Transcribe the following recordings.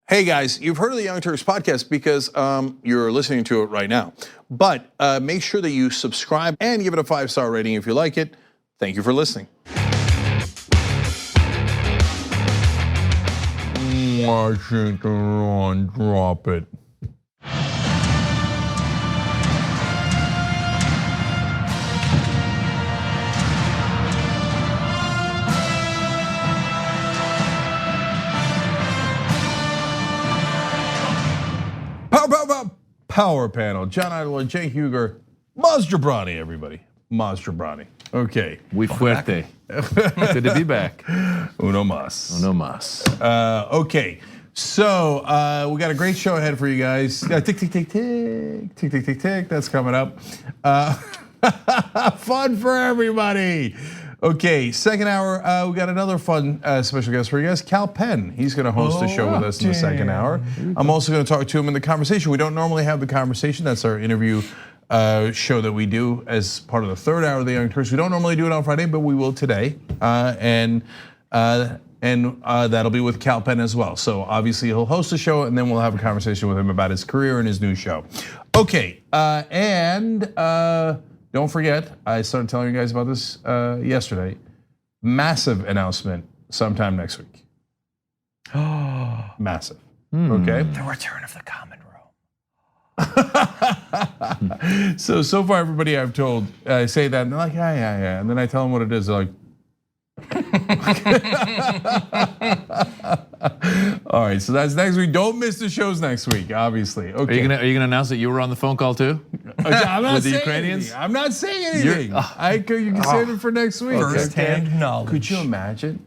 Hey guys, you've heard of the Young Turks podcast because you're listening to it right now. But make sure that you subscribe and give it a 5-star rating if you like it. Thank you for listening. Washington, Ron, drop it. Power panel. John Iadarola, Cenk Uygur, Maz Jobrani, everybody. Maz Jobrani. Okay. Muy fuerte. Good to be back. Uno más. Uno más. Okay. So we got a great show ahead for you guys. Tick, tick, tick, tick. Tick, tick, tick, tick. That's coming up. Fun for everybody. Okay, second hour, we got another fun special guest for you guys, Kal Penn. He's gonna host the show with us in the second hour. I'm also gonna talk to him in the conversation. We don't normally have the conversation. That's our interview show that we do as part of the third hour of the Young Turks. We don't normally do it on Friday, but we will today. And that'll be with Kal Penn as well. So obviously he'll host the show and then we'll have a conversation with him about his career and his new show. Okay, don't forget, I started telling you guys about this yesterday. Massive announcement sometime next week. Massive, okay? The return of the common room. So far everybody I've told, I say that and they're like, yeah. And then I tell them what it is, they're like, all right, so that's next week. Don't miss the shows next week, obviously. Okay. Are you gonna announce that you were on the phone call too? I'm not with the saying Ukrainians? anything. I'm not saying anything. You can save it for next week. First-hand knowledge. Could you imagine?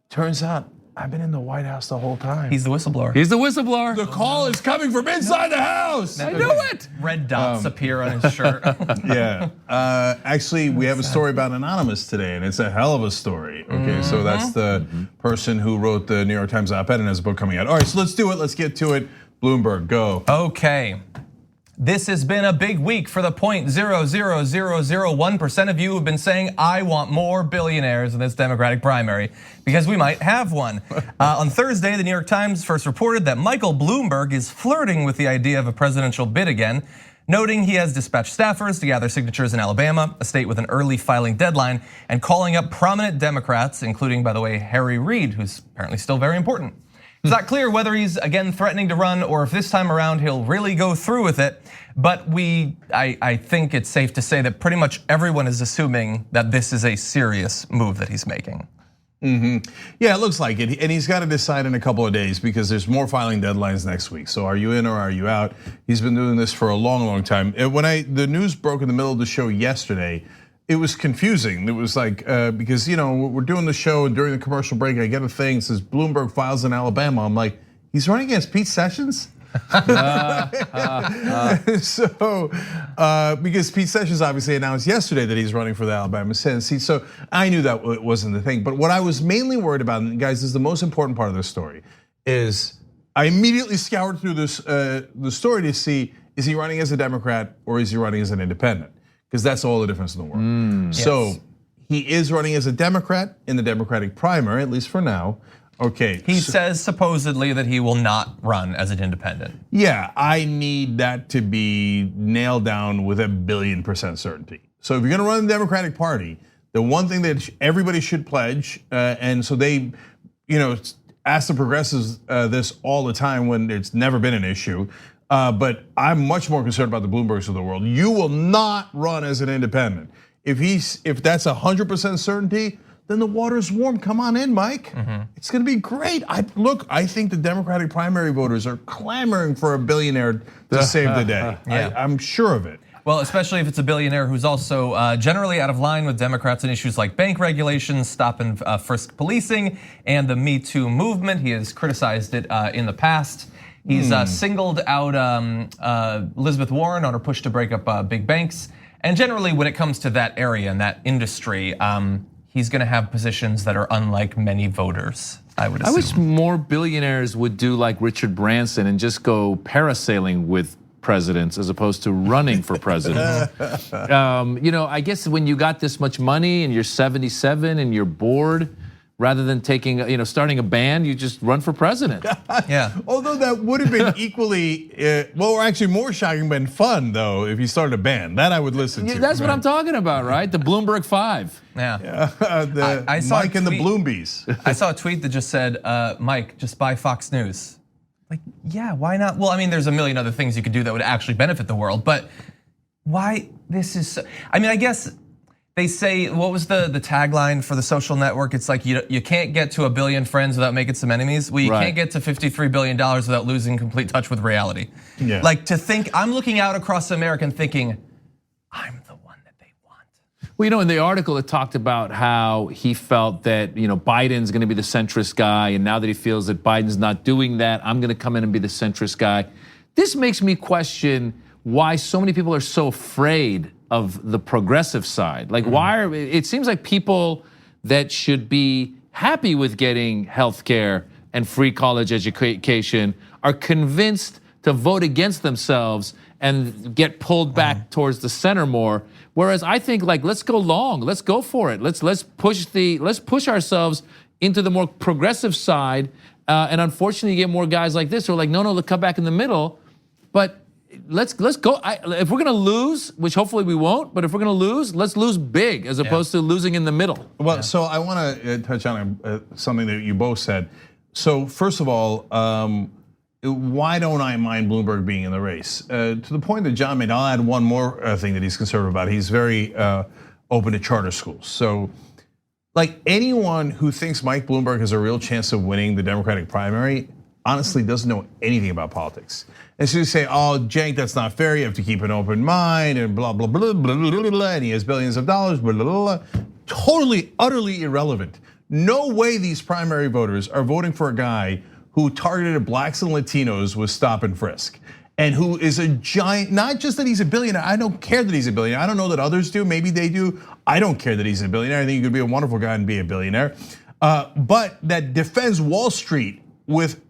Turns out I've been in the White House the whole time. He's the whistleblower. He's the whistleblower. The call is coming from inside the house. I knew it. Red dots appear on his shirt. Yeah. Actually, we have a story about Anonymous today, and it's a hell of a story. Okay, so that's the person who wrote the New York Times op-ed and has a book coming out. All right, so let's do it. Let's get to it. Bloomberg, go. Okay. This has been a big week for the 0.00001% of you who've been saying, I want more billionaires in this Democratic primary, because we might have one. On Thursday, the New York Times first reported that Michael Bloomberg is flirting with the idea of a presidential bid again, noting he has dispatched staffers to gather signatures in Alabama, a state with an early filing deadline, and calling up prominent Democrats, including, by the way, Harry Reid, who's apparently still very important. It's not clear whether he's again threatening to run or if this time around he'll really go through with it. But I think it's safe to say that pretty much everyone is assuming that this is a serious move that he's making. Yeah, it looks like it. And he's got to decide in a couple of days because there's more filing deadlines next week. So are you in or are you out? He's been doing this for a long time. When the news broke in the middle of the show yesterday, it was confusing. It was like, because we're doing the show and during the commercial break, I get a thing that says Bloomberg files in Alabama. I'm like, he's running against Pete Sessions? So, because Pete Sessions obviously announced yesterday that he's running for the Alabama Senate seat. So I knew that wasn't the thing. But what I was mainly worried about, and guys, this is the most important part of this story, is I immediately scoured through this the story to see, is he running as a Democrat or is he running as an independent? Because that's all the difference in the world. So he is running as a Democrat in the Democratic primary, at least for now. Okay. He says supposedly that he will not run as an independent. Yeah, I need that to be nailed down with 1,000,000,000% certainty. So if you're gonna run the Democratic Party, the one thing that everybody should pledge, and so they, ask the progressives this all the time when it's never been an issue. But I'm much more concerned about the Bloombergs of the world. You will not run as an independent. If that's 100% certainty, then the water's warm. Come on in, Mike. It's gonna be great. I think the Democratic primary voters are clamoring for a billionaire to save the day. I'm sure of it. Well, especially if it's a billionaire who's also generally out of line with Democrats on issues like bank regulations, stop and frisk policing, and the Me Too movement. He has criticized it in the past. He's singled out Elizabeth Warren on her push to break up big banks. And generally when it comes to that area and that industry, he's gonna have positions that are unlike many voters, I would assume. I wish more billionaires would do like Richard Branson and just go parasailing with presidents as opposed to running for president. I guess when you got this much money and you're 77 and you're bored, rather than starting a band, you just run for president. Yeah. Although that would have been equally, or actually more shocking, but fun though, if you started a band. That I would listen to. That's what I'm talking about, right? The Bloomberg Five. Yeah. I saw Mike and the Bloombies. I saw a tweet that just said, Mike, just buy Fox News. Like, yeah, why not? Well, I mean, there's a million other things you could do that would actually benefit the world, but why this is so, I mean, I guess they say, what was the tagline for the social network? It's like, you can't get to 1 billion friends without making some enemies. Well, you can't get to $53 billion without losing complete touch with reality. Yeah. Like to think, I'm looking out across America and thinking, I'm the one that they want. Well, in the article it talked about how he felt that Biden's going to be the centrist guy, and now that he feels that Biden's not doing that, I'm going to come in and be the centrist guy. This makes me question why so many people are so afraid of the progressive side. Like, it seems like people that should be happy with getting health care and free college education are convinced to vote against themselves and get pulled back towards the center more. Whereas I think, like, let's go long, let's go for it. Let's push ourselves into the more progressive side. And unfortunately, you get more guys like this who are like, no, let's come back in the middle. But let's go. If we're gonna lose, which hopefully we won't, but if we're gonna lose, let's lose big as opposed to losing in the middle. Well, so I want to touch on something that you both said. So first of all, why don't I mind Bloomberg being in the race? To the point that John made, I'll add one more thing that he's conservative about. He's very open to charter schools. So, like, anyone who thinks Mike Bloomberg has a real chance of winning the Democratic primary honestly doesn't know anything about politics. And so you say, oh, Cenk, that's not fair. You have to keep an open mind and blah, blah, blah, blah, blah, blah, and he has billions of dollars, blah, blah, blah. Totally, utterly irrelevant. No way these primary voters are voting for a guy who targeted blacks and Latinos with stop and frisk. And who is a giant, not just that he's a billionaire, I don't care that he's a billionaire. I don't know that others do, maybe they do. I don't care that he's a billionaire. I think you could be a wonderful guy and be a billionaire. But that defends Wall Street with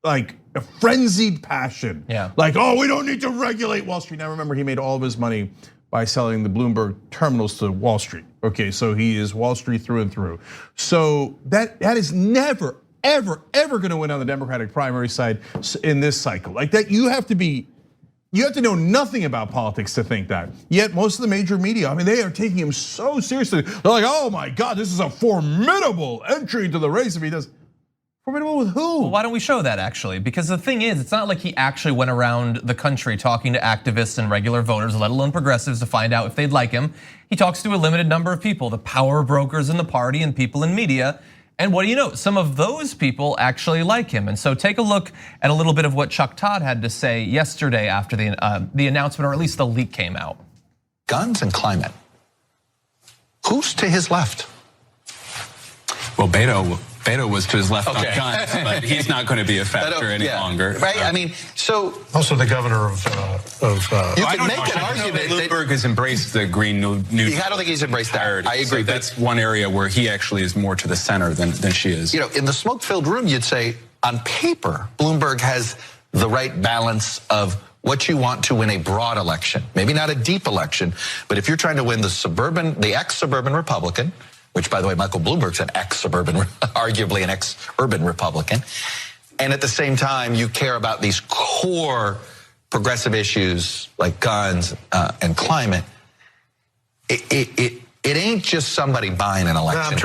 like a frenzied passion. Yeah. Like, oh, we don't need to regulate Wall Street. Now remember, he made all of his money by selling the Bloomberg terminals to Wall Street. Okay, so he is Wall Street through and through. So that is never, ever gonna win on the Democratic primary side in this cycle. Like that, you have to know nothing about politics to think that. Yet most of the major media, I mean, they are taking him so seriously. They're like, oh my God, this is a formidable entry into the race if he does. Formidable with who? Well, why don't we show that actually? Because the thing is, it's not like he actually went around the country talking to activists and regular voters, let alone progressives, to find out if they'd like him. He talks to a limited number of people, the power brokers in the party and people in media. And what do you know? Some of those people actually like him. And so take a look at a little bit of what Chuck Todd had to say yesterday after the announcement, or at least the leak came out. Guns and climate. Who's to his left? Well, Beto was to his left on guns, but he's not going to be a factor any longer. Right, I mean, so. Also the governor of you can make an argument that Bloomberg has embraced the Green New I don't think he's embraced that. I agree. So that's one area where he actually is more to the center than she is. In the smoke-filled room, you'd say, on paper, Bloomberg has the right balance of what you want to win a broad election. Maybe not a deep election, but if you're trying to win the ex-suburban Republican, which, by the way, Michael Bloomberg's an ex-suburban, arguably an ex-urban Republican. And at the same time, you care about these core progressive issues like guns and climate. It ain't just somebody buying an election.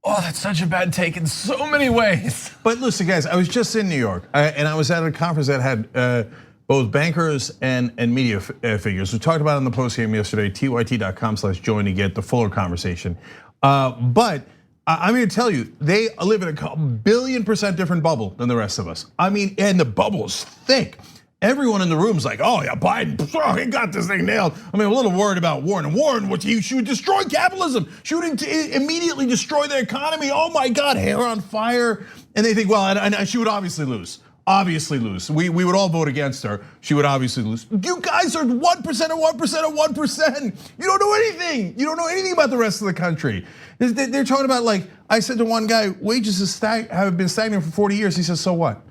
Oh, that's such a bad take in so many ways. But listen, guys, I was just in New York, and I was at a conference that had both bankers and media figures. We talked about it in the post game yesterday, tyt.com/join to get the fuller conversation. But I'm here to tell you, they live in a billion% different bubble than the rest of us. I mean, and the bubble is thick. Everyone in the room's like, oh yeah, Biden, he got this thing nailed. I mean, a little worried about Warren. And Warren, she would destroy capitalism. She would immediately destroy the economy. Oh my God, hair on fire. And they think, well, and she would obviously lose. Obviously lose. We would all vote against her. She would obviously lose. You guys are 1% of 1% of 1%. You don't know anything. You don't know anything about the rest of the country. They're talking about, like, I said to one guy, wages have been stagnant for 40 years. He says, so what?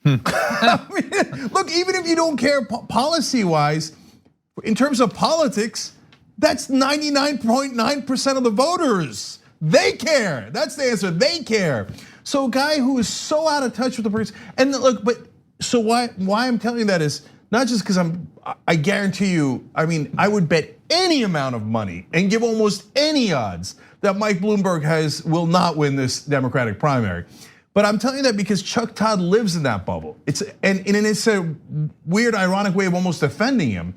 I mean, look, even if you don't care policy-wise, in terms of politics, that's 99.9% of the voters. They care. That's the answer. They care. So a guy who is so out of touch with the person, and look, but so why I'm telling you that is not just because I guarantee you, I mean, I would bet any amount of money and give almost any odds that Mike Bloomberg will not win this Democratic primary. But I'm telling you that because Chuck Todd lives in that bubble. It's a weird, ironic way of almost defending him.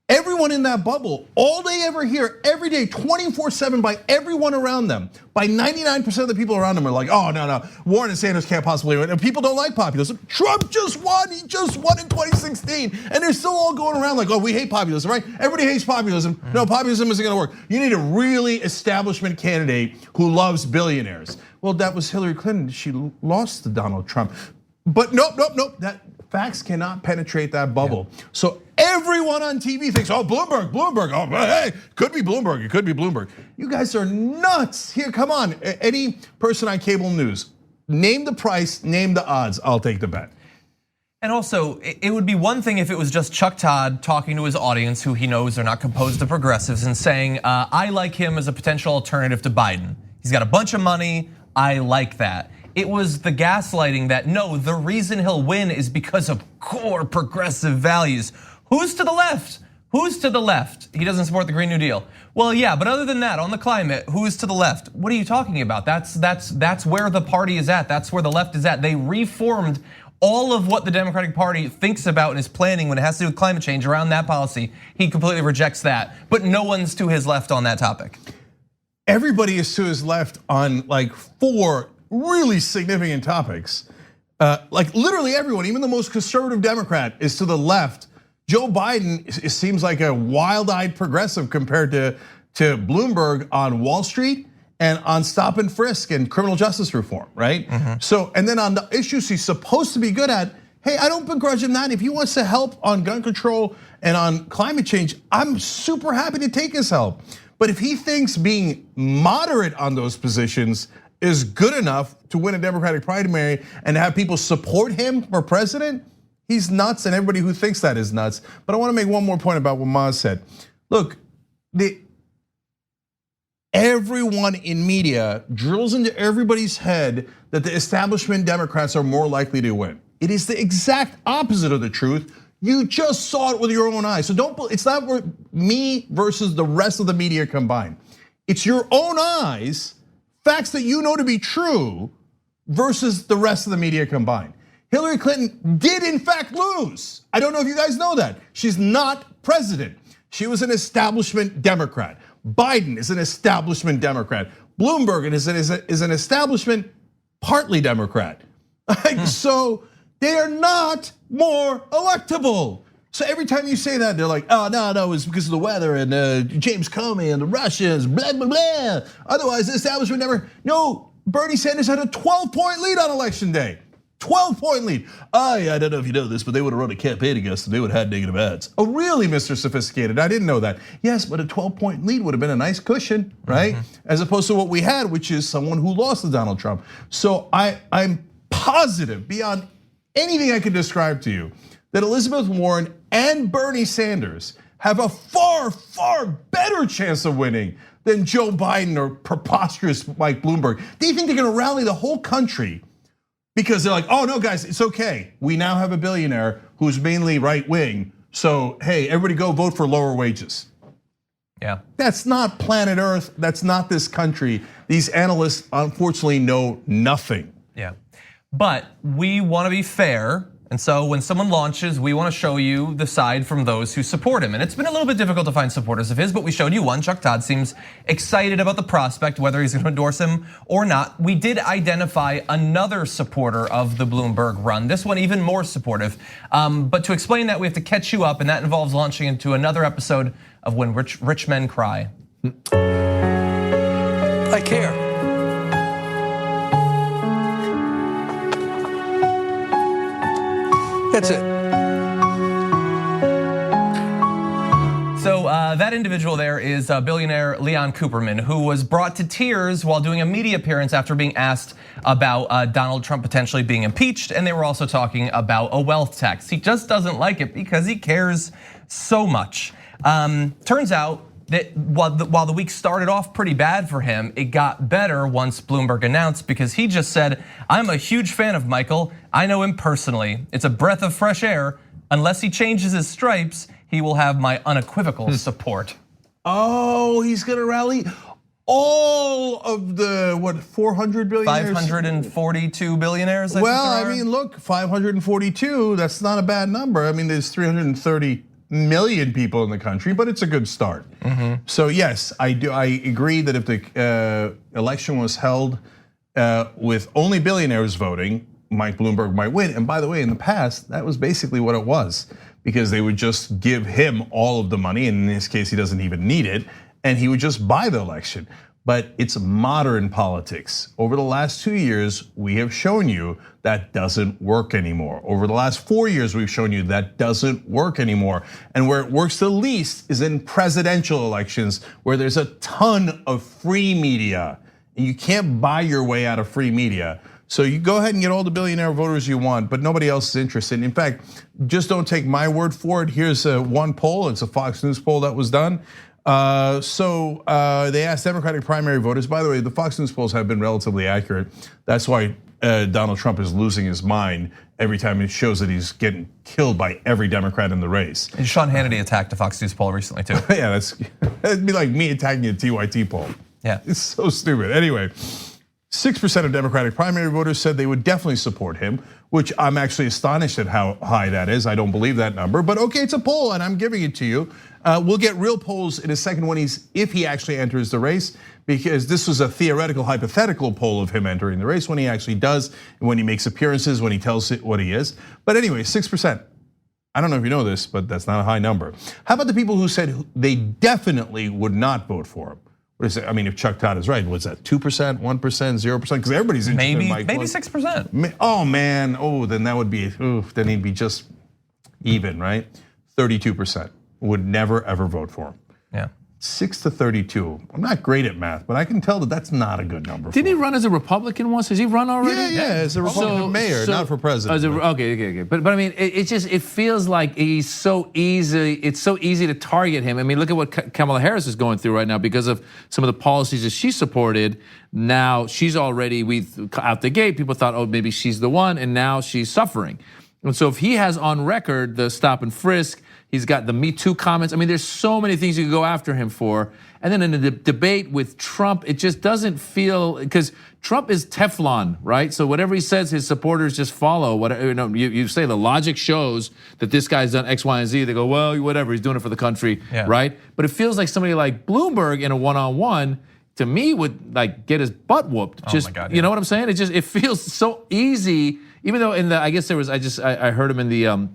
Everyone in that bubble, all they ever hear every day, 24/7 by everyone around them, by 99% of the people around them are like, oh, no, Warren and Sanders can't possibly win. And people don't like populism. Trump just won, he just won in 2016. And they're still all going around like, oh, we hate populism, right? Everybody hates populism. No, populism isn't gonna work. You need a really establishment candidate who loves billionaires. Well, that was Hillary Clinton, she lost to Donald Trump. But nope, that facts cannot penetrate that bubble. Yeah. So everyone on TV thinks, oh, Bloomberg, oh, hey, could be Bloomberg, it could be Bloomberg. You guys are nuts. Here, come on, any person on cable news, name the price, name the odds, I'll take the bet. And also, it would be one thing if it was just Chuck Todd talking to his audience who he knows are not composed of progressives and saying, I like him as a potential alternative to Biden. He's got a bunch of money, I like that. It was the gaslighting that, no, the reason he'll win is because of core progressive values. Who's to the left? Who's to the left? He doesn't support the Green New Deal. Well, yeah, but other than that, on the climate, who's to the left? What are you talking about? That's where the party is at. That's where the left is at. They reformed all of what the Democratic Party thinks about and is planning when it has to do with climate change around that policy. He completely rejects that, but no one's to his left on that topic. Everybody is to his left on like 4 really significant topics. Like literally everyone, even the most conservative Democrat is to the left. Joe Biden, it seems like a wild-eyed progressive compared to Bloomberg on Wall Street and on stop and frisk and criminal justice reform, right? So, and then on the issues he's supposed to be good at, hey, I don't begrudge him that. If he wants to help on gun control and on climate change, I'm super happy to take his help. But if he thinks being moderate on those positions is good enough to win a Democratic primary and have people support him for president, he's nuts, and everybody who thinks that is nuts. But I want to make one more point about what Maz said. Look, everyone in media drills into everybody's head that the establishment Democrats are more likely to win. It is the exact opposite of the truth. You just saw it with your own eyes. So it's not me versus the rest of the media combined. It's your own eyes, facts that you know to be true versus the rest of the media combined. Hillary Clinton did in fact lose. I don't know if you guys know that. She's not president. She was an establishment Democrat. Biden is an establishment Democrat. Bloomberg is an establishment partly Democrat. So they are not more electable. So every time you say that, they're like, oh, no, it's because of the weather and James Comey and the Russians, blah, blah, blah. Otherwise, the establishment never. No, Bernie Sanders had a 12-point lead on election day. 12-point lead. I don't know if you know this, but they would have run a campaign against him. They would have had negative ads. Oh, really, Mr. Sophisticated? I didn't know that. Yes, but a 12-point lead would have been a nice cushion, right? As opposed to what we had, which is someone who lost to Donald Trump. So I'm positive beyond anything I can describe to you that Elizabeth Warren and Bernie Sanders have a far, far better chance of winning than Joe Biden or preposterous Mike Bloomberg. They think they're gonna rally the whole country because they're like, oh no, guys, it's okay. We now have a billionaire who's mainly right wing. So hey, everybody go vote for lower wages. Yeah. That's not planet Earth. That's not this country. These analysts unfortunately know nothing. Yeah, but we want to be fair. And so when someone launches, we want to show you the side from those who support him. And it's been a little bit difficult to find supporters of his, but we showed you one. Chuck Todd seems excited about the prospect, whether he's going to endorse him or not. We did identify another supporter of the Bloomberg run, this one even more supportive. But to explain that, we have to catch you up, and that involves launching into another episode of When Rich Men Cry. I care. That's it. So that individual there is billionaire Leon Cooperman, who was brought to tears while doing a media appearance after being asked about Donald Trump potentially being impeached, and they were also talking about a wealth tax. He just doesn't like it because he cares so much. Turns out that while the week started off pretty bad for him, it got better once Bloomberg announced, because he just said, "I'm a huge fan of Michael. I know him personally. It's a breath of fresh air. Unless he changes his stripes, he will have my unequivocal support." Oh, he's gonna rally all of the 400 billionaires? 542 billionaires. Well, I mean, look, 542. That's not a bad number. I mean, there's 330 million people in the country, but it's a good start. So yes, I agree that if the election was held with only billionaires voting, Mike Bloomberg might win. And by the way, in the past, that was basically what it was, because they would just give him all of the money, and in this case, he doesn't even need it, and he would just buy the election. But it's modern politics. Over the last 2 years, we have shown you that doesn't work anymore. Over the last 4 years, we've shown you that doesn't work anymore. And where it works the least is in presidential elections, where there's a ton of free media, and you can't buy your way out of free media. So you go ahead and get all the billionaire voters you want, but nobody else is interested. In fact, just don't take my word for it. Here's one poll. It's a Fox News poll that was done. They asked Democratic primary voters. By the way, the Fox News polls have been relatively accurate. That's why Donald Trump is losing his mind every time it shows that he's getting killed by every Democrat in the race. And Sean Hannity attacked a Fox News poll recently too. Yeah, that'd be like me attacking a TYT poll. Yeah, it's so stupid. Anyway, 6% of Democratic primary voters said they would definitely support him, which I'm actually astonished at how high that is. I don't believe that number, but okay, it's a poll and I'm giving it to you. We'll get real polls in a second if he actually enters the race, because this was a theoretical, hypothetical poll of him entering the race. When he actually does, and when he makes appearances, when he tells it what he is. But anyway, 6%. I don't know if you know this, but that's not a high number. How about the people who said they definitely would not vote for him? What is it? I mean, if Chuck Todd is right, what's that? 2%, 1%, 0%? Because everybody's interested in Mike. Maybe 6%. Oh man, then that would be, then he'd be just even, right? 32% would never ever vote for him. Yeah. 6 to 32. I'm not great at math, but I can tell that that's not a good number. Didn't he run as a Republican once? Has he run already? Yeah, as a Republican mayor, not for president. Okay. But I mean, it feels like he's so easy. It's so easy to target him. I mean, look at what Kamala Harris is going through right now because of some of the policies that she supported. Now she's already out the gate. People thought, oh, maybe she's the one, and now she's suffering. And so if he has on record the stop and frisk, he's got the Me Too comments. I mean, there's so many things you could go after him for. And then in the debate with Trump, it just doesn't feel, because Trump is Teflon, right? So whatever he says, his supporters just follow. Whatever, you say the logic shows that this guy's done X, Y, and Z. They go, well, whatever, he's doing it for the country, right? But it feels like somebody like Bloomberg in a one-on-one, to me, would like get his butt whooped. Just, my God, you know what I'm saying? It feels so easy. Even though I guess there was, I heard him in the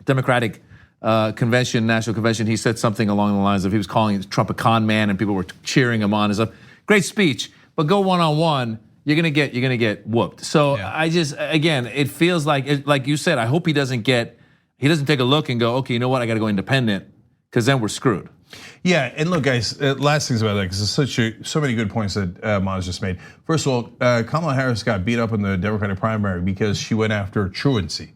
Democratic convention, national convention, he said something along the lines of he was calling Trump a con man and people were cheering him on and stuff. Great speech, but go one-on-one, you're gonna get whooped. So again, it feels like you said, I hope he doesn't take a look and go, okay, you know what, I gotta go independent, because then we're screwed. Yeah, and look, guys, last things about that, because there's so many good points that Maz just made. First of all, Kamala Harris got beat up in the Democratic primary because she went after truancy.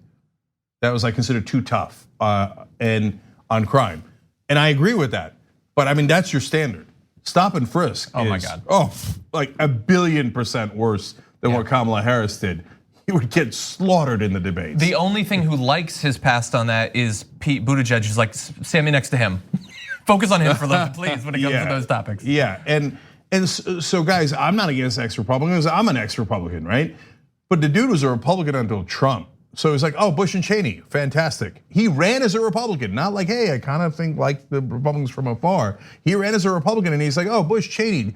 That was considered too tough and on crime, and I agree with that. But I mean, that's your standard. Stop and frisk. Oh my God. Like 1,000,000,000% worse than what Kamala Harris did. He would get slaughtered in the debates. The only thing who likes his past on that is Pete Buttigieg, who's like, stand me next to him. Focus on him for a little bit, please, when it comes to those topics. Yeah, and so guys, I'm not against ex-Republicans. I'm an ex-Republican, right? But the dude was a Republican until Trump. So it's like, oh, Bush and Cheney, fantastic. He ran as a Republican, not like, hey, I kind of think like the Republicans from afar. He ran as a Republican and he's like, oh, Bush, Cheney,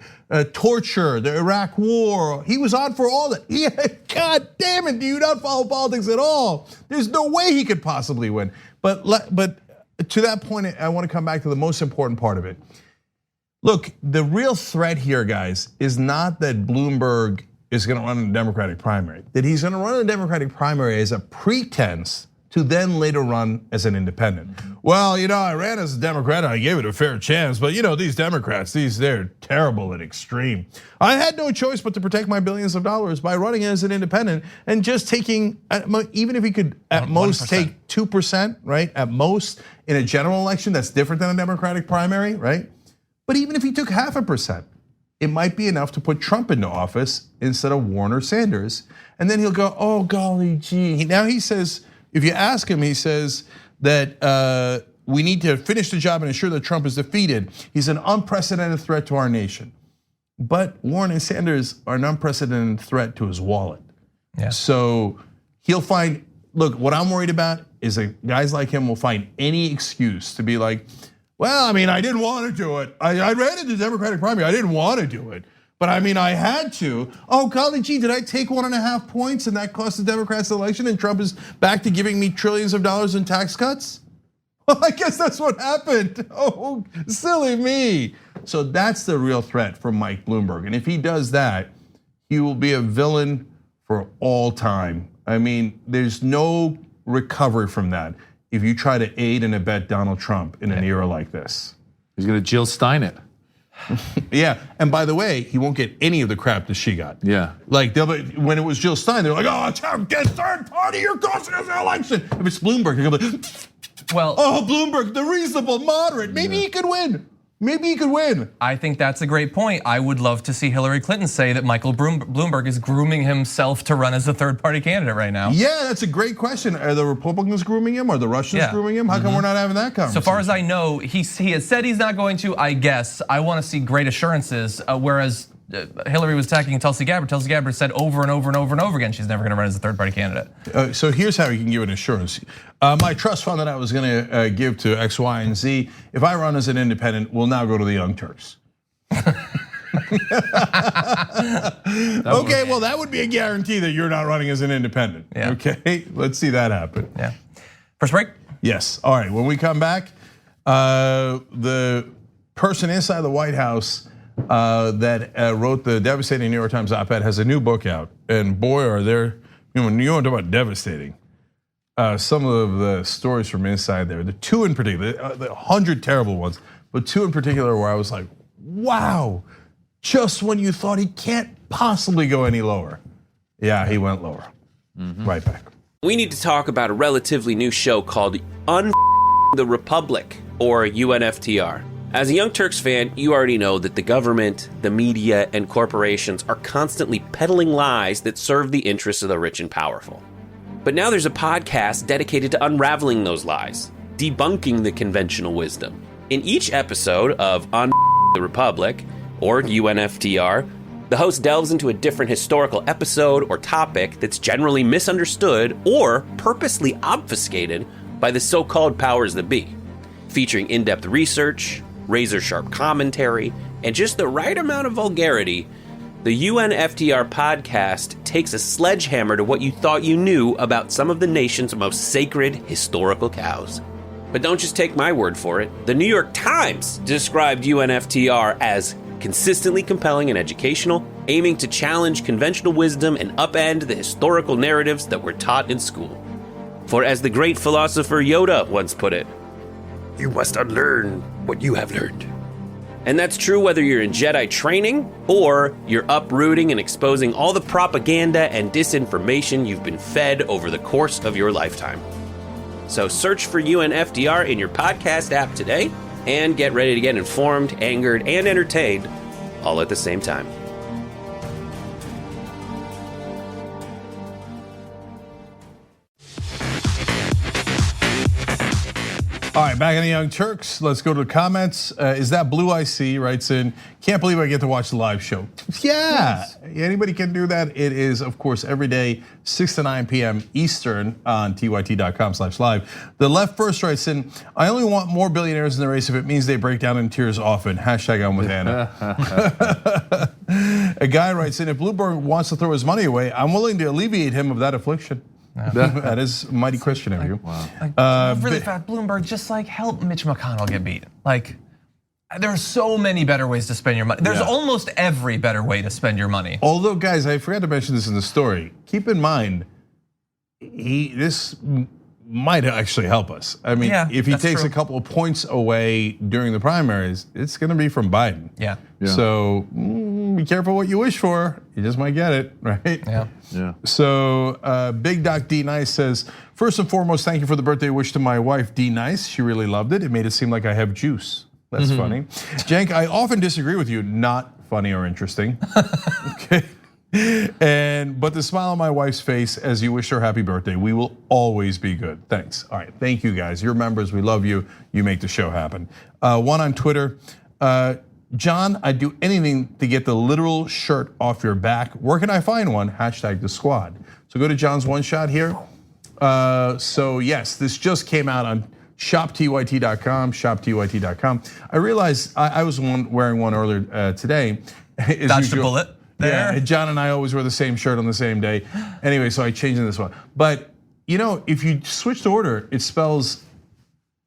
torture, the Iraq war. He was on for all that. Yeah, God damn it, do you not follow politics at all? There's no way he could possibly win. But to that point, I want to come back to the most important part of it. Look, the real threat here, guys, is not that Bloomberg is going to run in the Democratic primary, that he's going to run in the Democratic primary as a pretense to then later run as an independent. Well, I ran as a Democrat, I gave it a fair chance, but these Democrats, they're terrible and extreme. I had no choice but to protect my billions of dollars by running as an independent and just taking, even if he could at most 1%. Take 2%, right? At most in a general election, that's different than a Democratic primary, right? But even if he took 0.5%, it might be enough to put Trump into office instead of Warren or Sanders. And then he'll go, oh, golly gee. Now he says, if you ask him, he says that we need to finish the job and ensure that Trump is defeated. He's an unprecedented threat to our nation. But Warren and Sanders are an unprecedented threat to his wallet. Yeah. So he'll find, look, what I'm worried about is that guys like him will find any excuse to be like, well, I mean, I didn't want to do it. I ran into the Democratic primary. I didn't want to do it. But I mean, I had to. Oh, golly gee, did I take 1.5 points and that cost the Democrats the election and Trump is back to giving me trillions of dollars in tax cuts? Well, I guess that's what happened. Oh, silly me. So that's the real threat from Mike Bloomberg. And if he does that, he will be a villain for all time. I mean, there's no recovery from that if you try to aid and abet Donald Trump in an era like this. He's gonna Jill Stein it. Yeah, and by the way, he won't get any of the crap that she got. Yeah. Like when it was Jill Stein, they're like, oh, Trump, get third party, you're costing us an election. If it's Bloomberg, they're gonna be like, well, oh, Bloomberg, the reasonable moderate, maybe he could win. Maybe he could win. I think that's a great point. I would love to see Hillary Clinton say that Michael Bloomberg is grooming himself to run as a third-party candidate right now. Yeah, that's a great question. Are the Republicans grooming him? Are the Russians grooming him? How come we're not having that conversation? So far as I know, he has said he's not going to. I guess I want to see great assurances. Whereas Hillary was attacking Tulsi Gabbard. Tulsi Gabbard said over and over and over and over again she's never going to run as a third-party candidate. So here's how you can give an assurance. My trust fund that I was going to give to X, Y, and Z, if I run as an independent, will now go to the Young Turks. Okay, well that would be a guarantee that you're not running as an independent. Yeah. Okay, let's see that happen. Yeah. First break? Yes. All right. When we come back, the person inside the White House that wrote the devastating New York Times op-ed has a new book out, and boy, are there, you want to talk about devastating. Some of the stories from inside there, the two in particular, the 100 terrible ones, but two in particular where I was like, wow, just when you thought he can't possibly go any lower. Yeah, he went lower. Right back. We need to talk about a relatively new show called the Republic, or UNFTR. As a Young Turks fan, you already know that the government, the media, and corporations are constantly peddling lies that serve the interests of the rich and powerful. But now there's a podcast dedicated to unraveling those lies, debunking the conventional wisdom. In each episode of the Republic, or UNFTR, the host delves into a different historical episode or topic that's generally misunderstood or purposely obfuscated by the so-called powers that be, featuring in-depth research, razor-sharp commentary, and just the right amount of vulgarity. The UNFTR podcast takes a sledgehammer to what you thought you knew about some of the nation's most sacred historical cows. But don't just take my word for it. The New York Times described UNFTR as consistently compelling and educational, aiming to challenge conventional wisdom and upend the historical narratives that were taught in school. For as the great philosopher Yoda once put it, you must unlearn what you have learned. And that's true whether you're in Jedi training or you're uprooting and exposing all the propaganda and disinformation you've been fed over the course of your lifetime. So search for UNFTR in your podcast app today and get ready to get informed, angered, and entertained all at the same time. All right, back in the Young Turks. Let's go to the comments. Is that Blue I See writes in, can't believe I get to watch the live show. Yeah, anybody can do that. It is, of course, every day, 6 to 9 p.m. Eastern on tyt.com/live. The Left First writes in, I only want more billionaires in the race if it means they break down in tears often. Hashtag I'm with Anna. A guy writes in, if Bloomberg wants to throw his money away, I'm willing to alleviate him of that affliction. That is mighty Christian of you. Wow. Really fast, Bloomberg, just like help Mitch McConnell get beat. Like, there are so many better ways to spend your money. There's almost every better way to spend your money. Although, guys, I forgot to mention this in the story. Keep in mind, this might actually help us. I mean, if he takes a couple of points away during the primaries, it's going to be from Biden. Yeah. So be careful what you wish for. You just might get it, right? Yeah. So Big Doc D Nice says, first and foremost, thank you for the birthday wish to my wife D Nice. She really loved it. It made it seem like I have juice. That's funny. Cenk, I often disagree with you. Not funny or interesting. Okay. But the smile on my wife's face as you wish her happy birthday, we will always be good. Thanks. All right, thank you guys. You're members, we love you. You make the show happen. One on Twitter, John, I'd do anything to get the literal shirt off your back. Where can I find one? #the squad. So go to John's one shot here. So yes, this just came out on shoptyt.com, shoptyt.com. I realized I was wearing one earlier today. Dodged a bullet. There. Yeah, John and I always wear the same shirt on the same day. Anyway, so I changed this one. But if you switch the order, it spells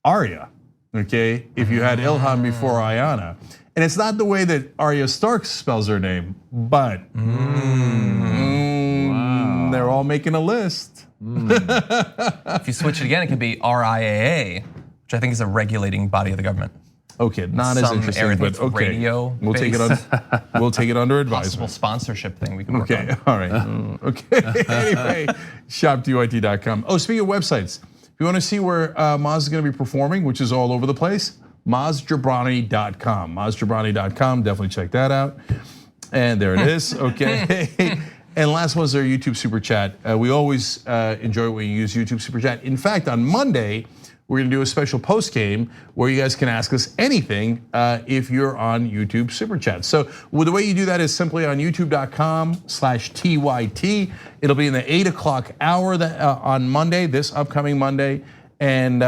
Arya, okay? If you had Ilhan before Ayanna. And it's not the way that Arya Stark spells her name, but they're all making a list. If you switch it again, it could be RIAA, which I think is a regulating body of the government. Okay, not as interesting, but okay. Radio we'll take it under advisement. Possible sponsorship thing we can work on. All right. Okay. Anyway, shoptyt.com. Oh, speaking of websites, if you want to see where Maz is going to be performing, which is all over the place, MazJobrani.com. MazJobrani.com. Definitely check that out. And there it is. Okay. And last one's our YouTube Super Chat. We always enjoy when you use YouTube Super Chat. In fact, on Monday, we're gonna do a special post game where you guys can ask us anything if you're on YouTube Super Chat. So the way you do that is simply on youtube.com/TYT. It'll be in the 8 o'clock hour on Monday, this upcoming Monday. And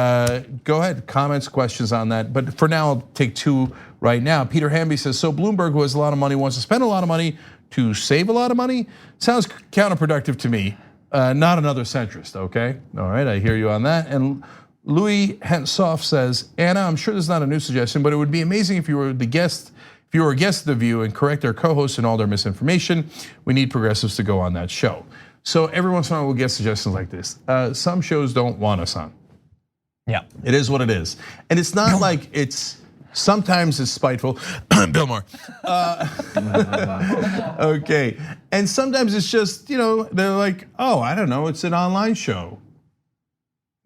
go ahead, comments, questions on that. But for now, I'll take two right now. Peter Hamby says, so Bloomberg, who has a lot of money, wants to spend a lot of money to save a lot of money? Sounds counterproductive to me. Not another centrist, okay? All right, I hear you on that. And Louis Hensoff says, Anna, I'm sure this is not a new suggestion, but it would be amazing if you were a guest of The View and correct their co-hosts and all their misinformation. We need progressives to go on that show. So every once in a while we'll get suggestions like this. Some shows don't want us on. Yeah. It is what it is. And it's not like sometimes it's spiteful. Bill Maher. Okay. And sometimes it's just, they're like, oh, I don't know, it's an online show.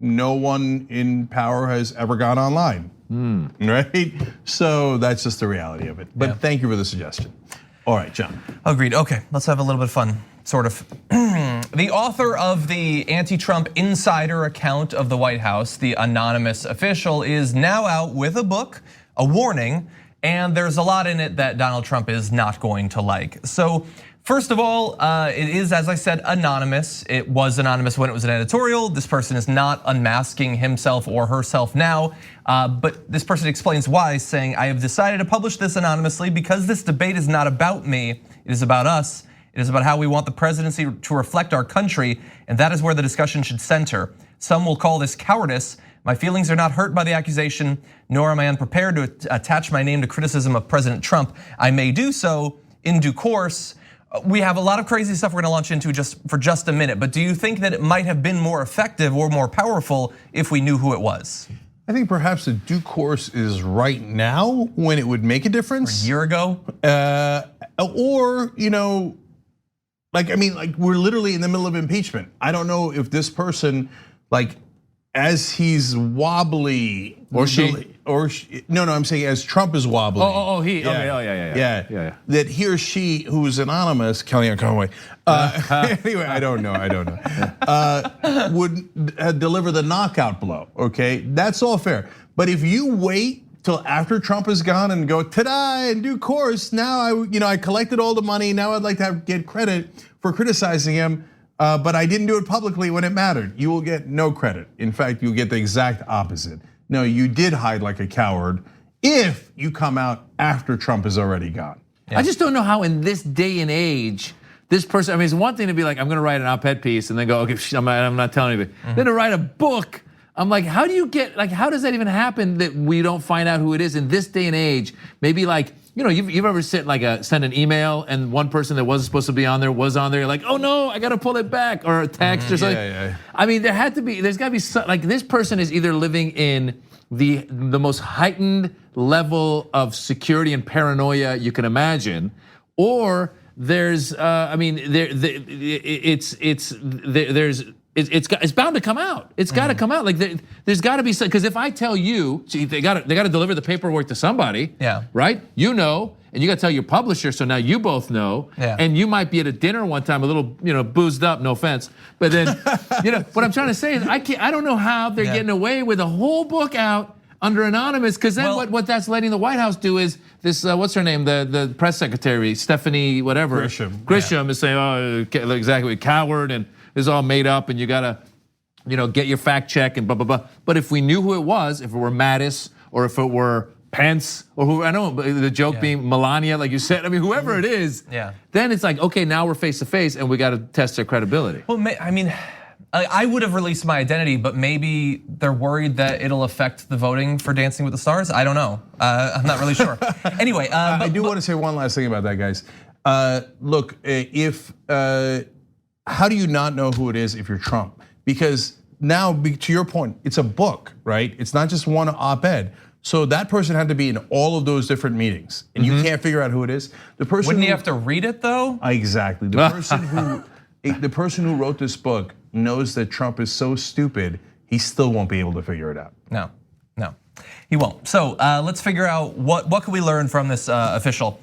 No one in power has ever gone online, right? So that's just the reality of it. But thank you for the suggestion. All right, John. Agreed. Okay, let's have a little bit of fun, sort of. The author of the anti-Trump insider account of the White House, the anonymous official, is now out with a book, a warning, and there's a lot in it that Donald Trump is not going to like. So first of all, it is, as I said, anonymous. It was anonymous when it was an editorial. This person is not unmasking himself or herself now, but this person explains why, saying, I have decided to publish this anonymously because this debate is not about me, it is about us. It is about how we want the presidency to reflect our country, and that is where the discussion should center. Some will call this cowardice. My feelings are not hurt by the accusation, nor am I unprepared to attach my name to criticism of President Trump. I may do so in due course. We have a lot of crazy stuff we're gonna launch into for just a minute, but do you think that it might have been more effective or more powerful if we knew who it was? I think perhaps the due course is right now when it would make a difference. A year ago? Or, we're literally in the middle of impeachment. I don't know if this person, as he's wobbly, or she, no, I'm saying as Trump is wobbly. He. Okay, yeah. That he or she, who's anonymous, Kellyanne Conway. Anyway, I don't know. Would deliver the knockout blow. Okay, that's all fair. But if you wait till after Trump is gone and go, ta-da, in due course, now I collected all the money. Now I'd like to get credit for criticizing him. But I didn't do it publicly when it mattered. You will get no credit. In fact, you'll get the exact opposite. No, you did hide like a coward if you come out after Trump is already gone. Yeah. I just don't know how in this day and age, this person, it's one thing to be like, I'm gonna write an op-ed piece and then go, okay, I'm not telling anybody. Then to write a book, I'm like, how how does that even happen that we don't find out who it is in this day and age? Maybe you've ever sent an email and one person that wasn't supposed to be on there was on there. You're like, oh no, I gotta pull it back, or a text or something. Yeah. There's gotta be this person is either living in the most heightened level of security and paranoia you can imagine, or there's it's bound to come out. It's got to come out. Like there's got to be some, because if I tell you, see, they got to deliver the paperwork to somebody. Yeah. Right. You know, and you got to tell your publisher. So now you both know. Yeah. And you might be at a dinner one time, a little boozed up. No offense, but then what I'm trying to say is I don't know how they're getting away with a whole book out under anonymous, because then what that's letting the White House do is this, what's her name, the press secretary, Stephanie whatever. Grisham is saying, oh, exactly, coward, and it's all made up, and you gotta, get your fact check and blah, blah, blah. But if we knew who it was, if it were Mattis, or if it were Pence, or who, I know the joke being Melania, like you said, I mean, whoever it is, then it's like, okay, now we're face to face and we gotta test their credibility. Well, I mean, I would have released my identity, but maybe they're worried that it'll affect the voting for Dancing with the Stars. I don't know. I'm not really sure. Anyway, I do want to say one last thing about that, guys. Look, how do you not know who it is if you're Trump? Because now, to your point, it's a book, right? It's not just one op-ed. So that person had to be in all of those different meetings, and you can't figure out who it is. The person wouldn't you have to read it though? Exactly. The person who wrote this book knows that Trump is so stupid, he still won't be able to figure it out. No, he won't. So let's figure out what can we learn from this official.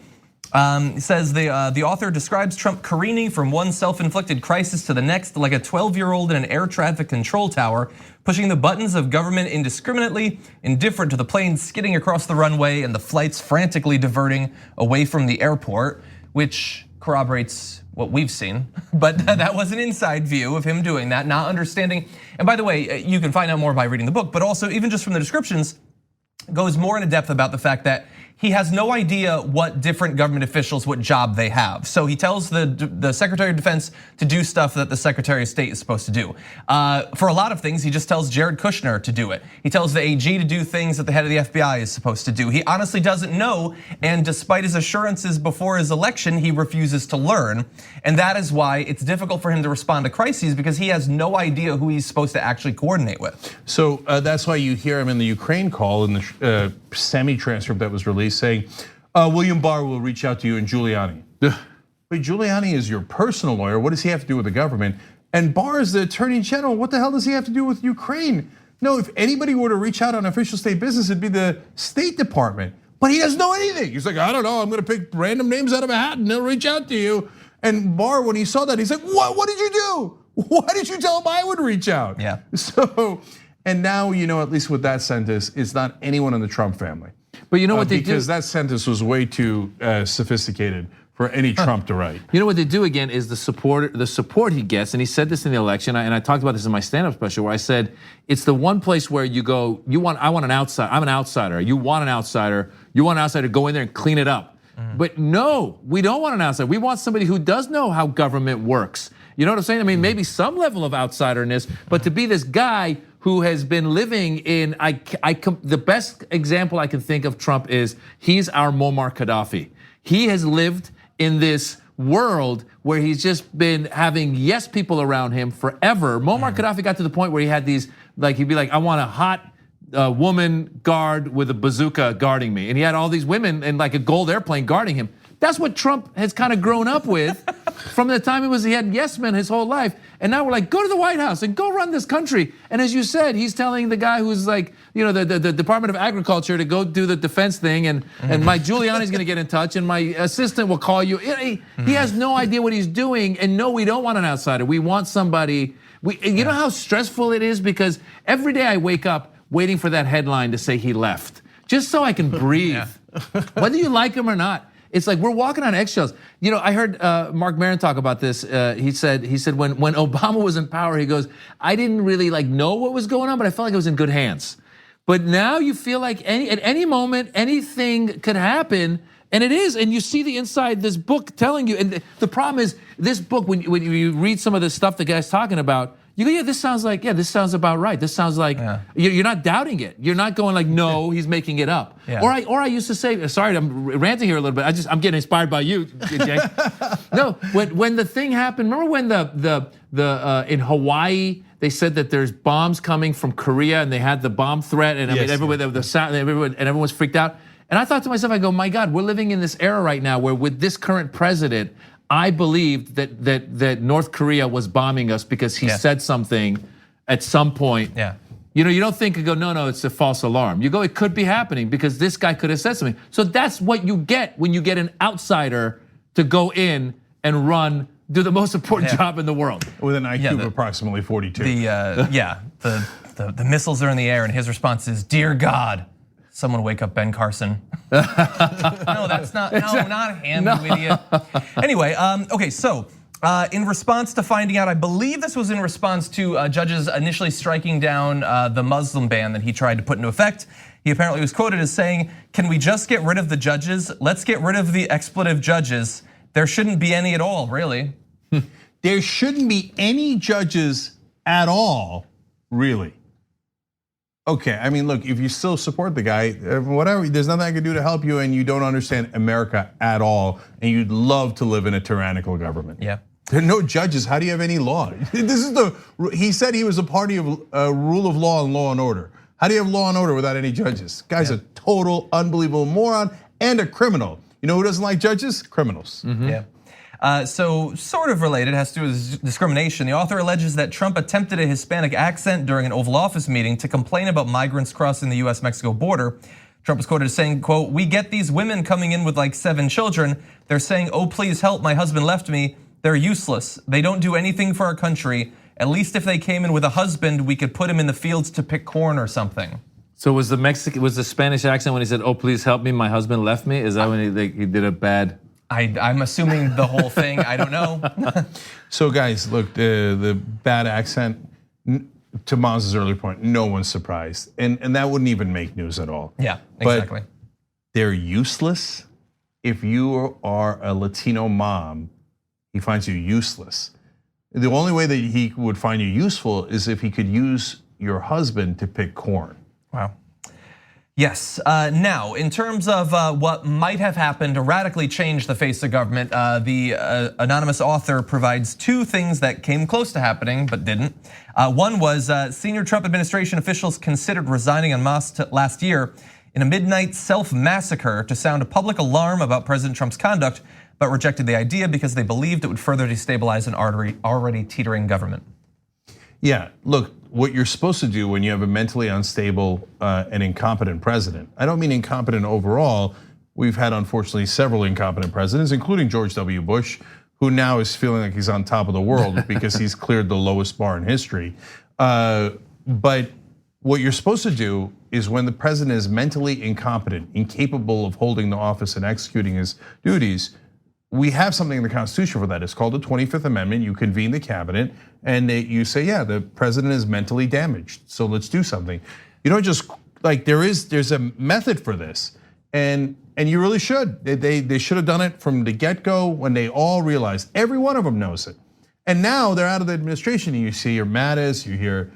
He says the author describes Trump careening from one self-inflicted crisis to the next like a 12-year-old in an air traffic control tower, pushing the buttons of government indiscriminately, indifferent to the planes skidding across the runway and the flights frantically diverting away from the airport, which corroborates what we've seen, but that was an inside view of him doing that, not understanding. And by the way, you can find out more by reading the book, but also even just from the descriptions, goes more into depth about the fact that he has no idea what different government officials, what job they have. So he tells the Secretary of Defense to do stuff that the Secretary of State is supposed to do. For a lot of things, he just tells Jared Kushner to do it. He tells the AG to do things that the head of the FBI is supposed to do. He honestly doesn't know, and despite his assurances before his election, he refuses to learn. And that is why it's difficult for him to respond to crises, because he has no idea who he's supposed to actually coordinate with. So that's why you hear him in the Ukraine call in the semi-transcript that was released saying, William Barr will reach out to you and Giuliani. Wait, Giuliani is your personal lawyer. What does he have to do with the government? And Barr is the attorney general. What the hell does he have to do with Ukraine? No, if anybody were to reach out on official state business, it'd be the State Department. But he doesn't know anything. He's like, I don't know, I'm gonna pick random names out of a hat and they'll reach out to you. And Barr, when he saw that, he's like, what did you do? Why did you tell him I would reach out? Yeah. So, and now, at least with that sentence, it's not anyone in the Trump family. But you know what they do? Because that sentence was way too sophisticated for any Trump to write. You know what they do again is the support he gets, and he said this in the election, and I talked about this in my stand-up special where I said it's the one place where you go, I want an outsider, I'm an outsider, you want an outsider, to go in there and clean it up. But no, we don't want an outsider. We want somebody who does know how government works. You know what I'm saying? I mean, maybe some level of outsiderness, but to be this guy who has been living in, the best example I can think of Trump is he's our Muammar Gaddafi. He has lived in this world where he's just been having yes people around him forever. Muammar Gaddafi got to the point where he had these, like he'd be like, I want a hot woman guard with a bazooka guarding me. And he had all these women in like a gold airplane guarding him. That's what Trump has kind of grown up with from the time he had yes men his whole life. And now we're like, go to the White House and go run this country. And as you said, he's telling the guy who's like, the Department of Agriculture to go do the defense thing. And my Giuliani's gonna get in touch and my assistant will call you. He has no idea what he's doing. And no, we don't want an outsider. We want somebody, you know how stressful it is? Because every day I wake up waiting for that headline to say he left, just so I can breathe, whether you like him or not. It's like we're walking on eggshells. I heard Mark Maron talk about this. He said when Obama was in power, he goes, I didn't really know what was going on, but I felt like it was in good hands. But now you feel like at any moment, anything could happen, and it is. And you see the inside this book telling you. And the problem is this book, when you read some of the stuff the guy's talking about, you go, this sounds about right. This sounds like, you're not doubting it. You're not going like, no, he's making it up. Yeah. Or I used to say, sorry, I'm ranting here a little bit. I'm getting inspired by you, Jake. No, when the thing happened, remember when the in Hawaii, they said that there's bombs coming from Korea and they had the bomb threat and everyone was freaked out. And I thought to myself, I go, my God, we're living in this era right now where with this current president, I believed that North Korea was bombing us because he said something at some point. Yeah. You know, you don't think you go, no, it's a false alarm. You go, it could be happening because this guy could have said something. So that's what you get when you get an outsider to go in and do the most important job in the world. With an IQ of approximately 42. The missiles are in the air and his response is, "Dear God, someone wake up Ben Carson." No, that's not, not him, you idiot. Anyway, okay, so in response to finding out, I believe this was in response to judges initially striking down the Muslim ban that he tried to put into effect. He apparently was quoted as saying, "Can we just get rid of the judges? Let's get rid of the expletive judges. There shouldn't be any at all, really." There shouldn't be any judges at all, really. Okay, I mean, look, if you still support the guy, whatever, there's nothing I can do to help you, and you don't understand America at all, and you'd love to live in a tyrannical government. Yeah. There are no judges. How do you have any law? He said he was a party of rule of law and law and order. How do you have law and order without any judges? Guy's a total unbelievable moron and a criminal. You know who doesn't like judges? Criminals. Yeah. So sort of related, has to do with discrimination. The author alleges that Trump attempted a Hispanic accent during an Oval Office meeting to complain about migrants crossing the US-Mexico border. Trump was quoted as saying, quote, "We get these women coming in with like 7 children. They're saying, 'Oh, please help, my husband left me.' They're useless. They don't do anything for our country. At least if they came in with a husband, we could put him in the fields to pick corn or something." So was the Spanish accent when he said, "Oh, please help me, my husband left me"? Is that when he did a bad? I'm assuming the whole thing, I don't know. So guys, look, the bad accent, to Maz's earlier point, no one's surprised. And that wouldn't even make news at all. Yeah, exactly. But they're useless. If you are a Latino mom, he finds you useless. The only way that he would find you useful is if he could use your husband to pick corn. Wow. Yes, now in terms of what might have happened to radically change the face of government, the anonymous author provides 2 things that came close to happening but didn't. One was senior Trump administration officials considered resigning en masse last year in a midnight self-massacre to sound a public alarm about President Trump's conduct, but rejected the idea because they believed it would further destabilize an already teetering government. Yeah, look, what you're supposed to do when you have a mentally unstable and incompetent president, I don't mean incompetent overall. We've had, unfortunately, several incompetent presidents, including George W. Bush, who now is feeling like he's on top of the world because he's cleared the lowest bar in history. But what you're supposed to do is when the president is mentally incompetent, incapable of holding the office and executing his duties, we have something in the Constitution for that. It's called the 25th Amendment. You convene the cabinet and you say, yeah, the president is mentally damaged, so let's do something. You don't just, like, there's a method for this, and you really should. They should have done it from the get-go when they all realized, every one of them knows it. And now they're out of the administration, and you see your Mattis, you hear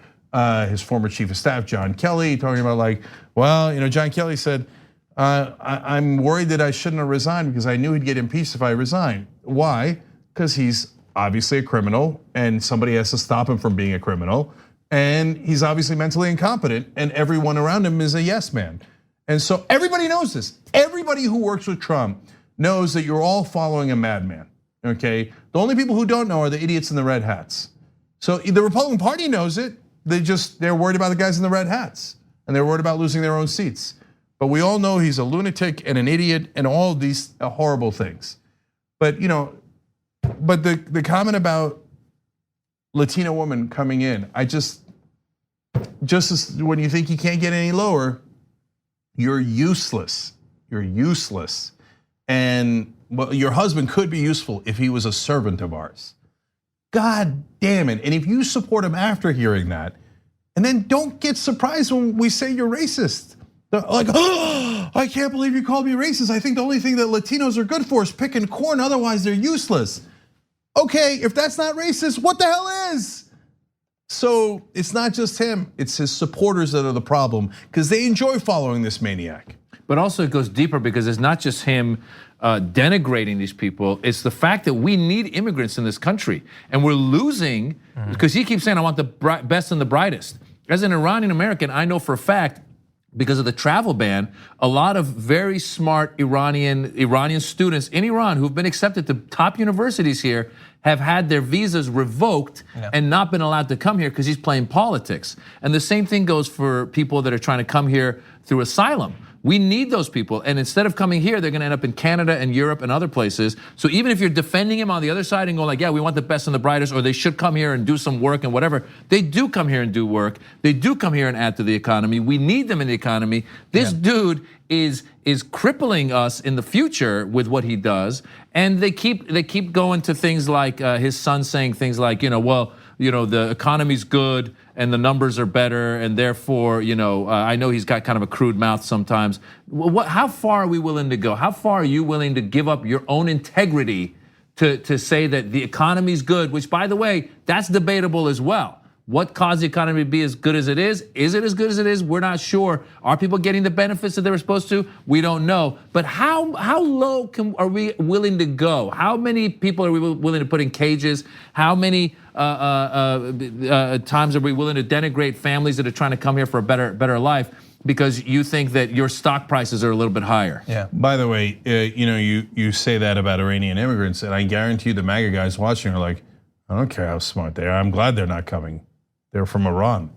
his former chief of staff, John Kelly, talking about like, well, John Kelly said, I'm worried that I shouldn't have resigned because I knew he'd get impeached if I resigned. Why? Because he's obviously a criminal and somebody has to stop him from being a criminal. And he's obviously mentally incompetent and everyone around him is a yes man. And so everybody knows this. Everybody who works with Trump knows that you're all following a madman, okay? The only people who don't know are the idiots in the red hats. So the Republican Party knows it. They're worried about the guys in the red hats and they're worried about losing their own seats. But we all know he's a lunatic and an idiot and all of these horrible things. But the comment about Latino woman coming in, just as when you think you can't get any lower, you're useless. You're useless. And well, your husband could be useful if he was a servant of ours. God damn it. And if you support him after hearing that, and then don't get surprised when we say you're racist. Like, oh, I can't believe you called me racist. I think the only thing that Latinos are good for is picking corn, otherwise they're useless. Okay, if that's not racist, what the hell is? So it's not just him, it's his supporters that are the problem because they enjoy following this maniac. But also it goes deeper because it's not just him denigrating these people, it's the fact that we need immigrants in this country and we're losing because he keeps saying, I want the best and the brightest. As an Iranian American, I know for a fact because of the travel ban, a lot of very smart Iranian students in Iran who've been accepted to top universities here have had their visas revoked and not been allowed to come here because he's playing politics. And the same thing goes for people that are trying to come here through asylum. We need those people, and instead of coming here, they're gonna end up in Canada and Europe and other places. So even if you're defending him on the other side and going like, yeah, we want the best and the brightest, or they should come here and do some work and whatever, they do come here and do work. They do come here and add to the economy. We need them in the economy. This dude is crippling us in the future with what he does, and they keep going to things like his son saying things like, the economy's good and the numbers are better, and therefore, I know he's got kind of a crude mouth sometimes. How far are we willing to go? How far are you willing to give up your own integrity to say that the economy's good? Which, by the way, that's debatable as well. What caused the economy to be as good as it is? Is it as good as it is? We're not sure. Are people getting the benefits that they were supposed to? We don't know. But how low are we willing to go? How many people are we willing to put in cages? How many times are we willing to denigrate families that are trying to come here for a better life because you think that your stock prices are a little bit higher? Yeah. By the way, you say that about Iranian immigrants, and I guarantee you the MAGA guys watching are like, I don't care how smart they are. I'm glad they're not coming. They're from Iran.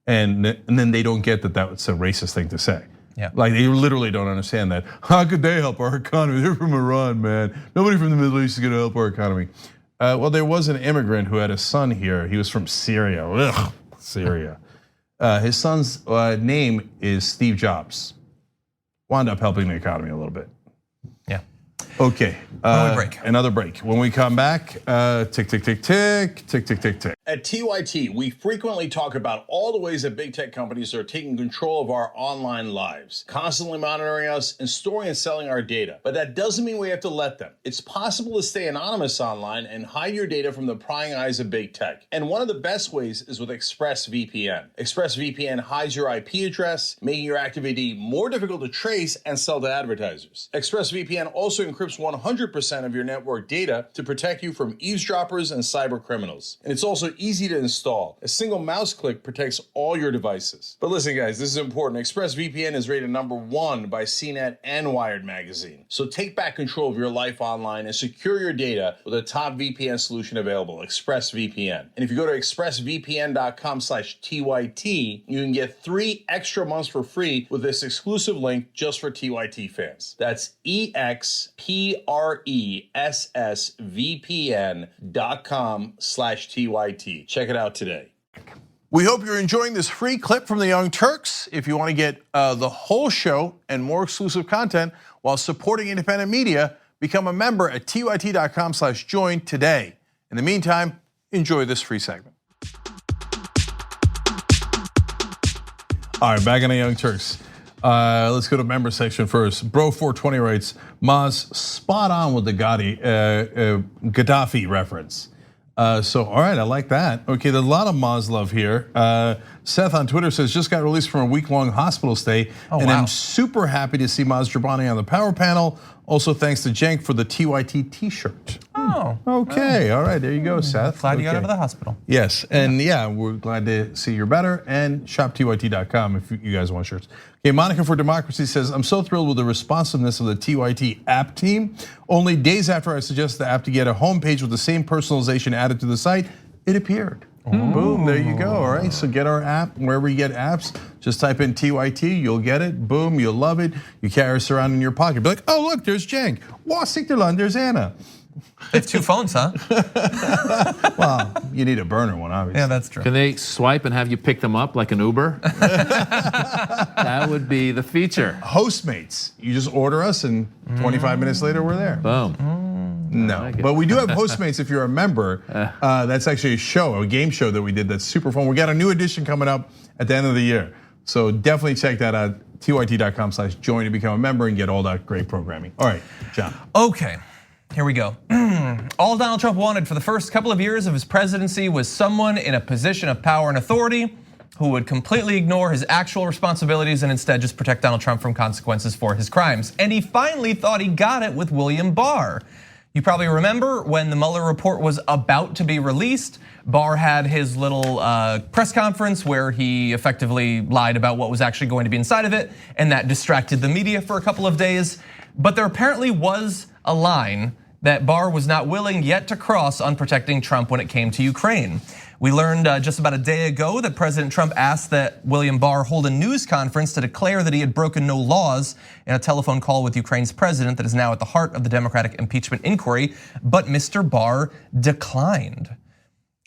And then they don't get that that's a racist thing to say. Yeah. Like they literally don't understand that. How could they help our economy? They're from Iran, man. Nobody from the Middle East is gonna help our economy. Well, there was an immigrant who had a son here. He was from Syria. Ugh, Syria. His son's name is Steve Jobs. Wound up helping the economy a little bit. Yeah. Okay, break. Another break. When we come back, tick, tick, tick, tick, tick, tick, tick, tick. At TYT, we frequently talk about all the ways that big tech companies are taking control of our online lives, constantly monitoring us and storing and selling our data. But that doesn't mean we have to let them. It's possible to stay anonymous online and hide your data from the prying eyes of big tech. And one of the best ways is with ExpressVPN. ExpressVPN hides your IP address, making your activity more difficult to trace and sell to advertisers. ExpressVPN also encrypts 100% of your network data to protect you from eavesdroppers and cyber criminals. And it's also easy to install. A single mouse click protects all your devices. But listen, guys, this is important. ExpressVPN is rated #1 by CNET and Wired magazine. So take back control of your life online and secure your data with a top VPN solution available, ExpressVPN. And if you go to expressvpn.com/TYT, you can get 3 extra months for free with this exclusive link just for TYT fans. That's expressvpn.com/TYT. Check it out today. We hope you're enjoying this free clip from the Young Turks. If you want to get the whole show and more exclusive content while supporting independent media, become a member at tyt.com/join today. In the meantime, enjoy this free segment. All right, back on the Young Turks. Let's go to member section first. Bro420 writes, Maz, spot on with the Gaddafi reference. So, all right, I like that. Okay, there's a lot of Maz love here. Seth on Twitter says, just got released from a week-long hospital stay, and I'm super happy to see Maz Jobrani on the power panel. Also, thanks to Cenk for the TYT t-shirt. Oh. Okay, all right, there you go, Seth. Glad you got out of the hospital. Yes, and yeah, we're glad to see you're better, and shop tyt.com if you guys want shirts. Okay, Monica for Democracy says, I'm so thrilled with the responsiveness of the TYT app team. Only days after I suggested the app to get a homepage with the same personalization added to the site, it appeared. Boom, there you go, all right? So get our app wherever you get apps. Just type in TYT, you'll get it. Boom, you'll love it. You carry us around in your pocket. Be like, oh, look, there's Cenk. Washington, there's Anna. It's 2 phones, huh? Well, you need a burner one, obviously. Yeah, that's true. Can they swipe and have you pick them up like an Uber? That would be the feature. Postmates, you just order us and 25 minutes later, we're there. Boom. No, but we do have Postmates if you're a member. That's actually a game show that we did that's super fun. We got a new edition coming up at the end of the year. So definitely check that out, tyt.com/join to become a member and get all that great programming. All right, John. Okay, here we go. All Donald Trump wanted for the first couple of years of his presidency was someone in a position of power and authority who would completely ignore his actual responsibilities and instead just protect Donald Trump from consequences for his crimes. And he finally thought he got it with William Barr. You probably remember when the Mueller report was about to be released, Barr had his little press conference where he effectively lied about what was actually going to be inside of it, and that distracted the media for a couple of days. But there apparently was a line that Barr was not willing yet to cross on protecting Trump when it came to Ukraine. We learned just about a day ago that President Trump asked that William Barr hold a news conference to declare that he had broken no laws in a telephone call with Ukraine's president that is now at the heart of the Democratic impeachment inquiry, but Mr. Barr declined.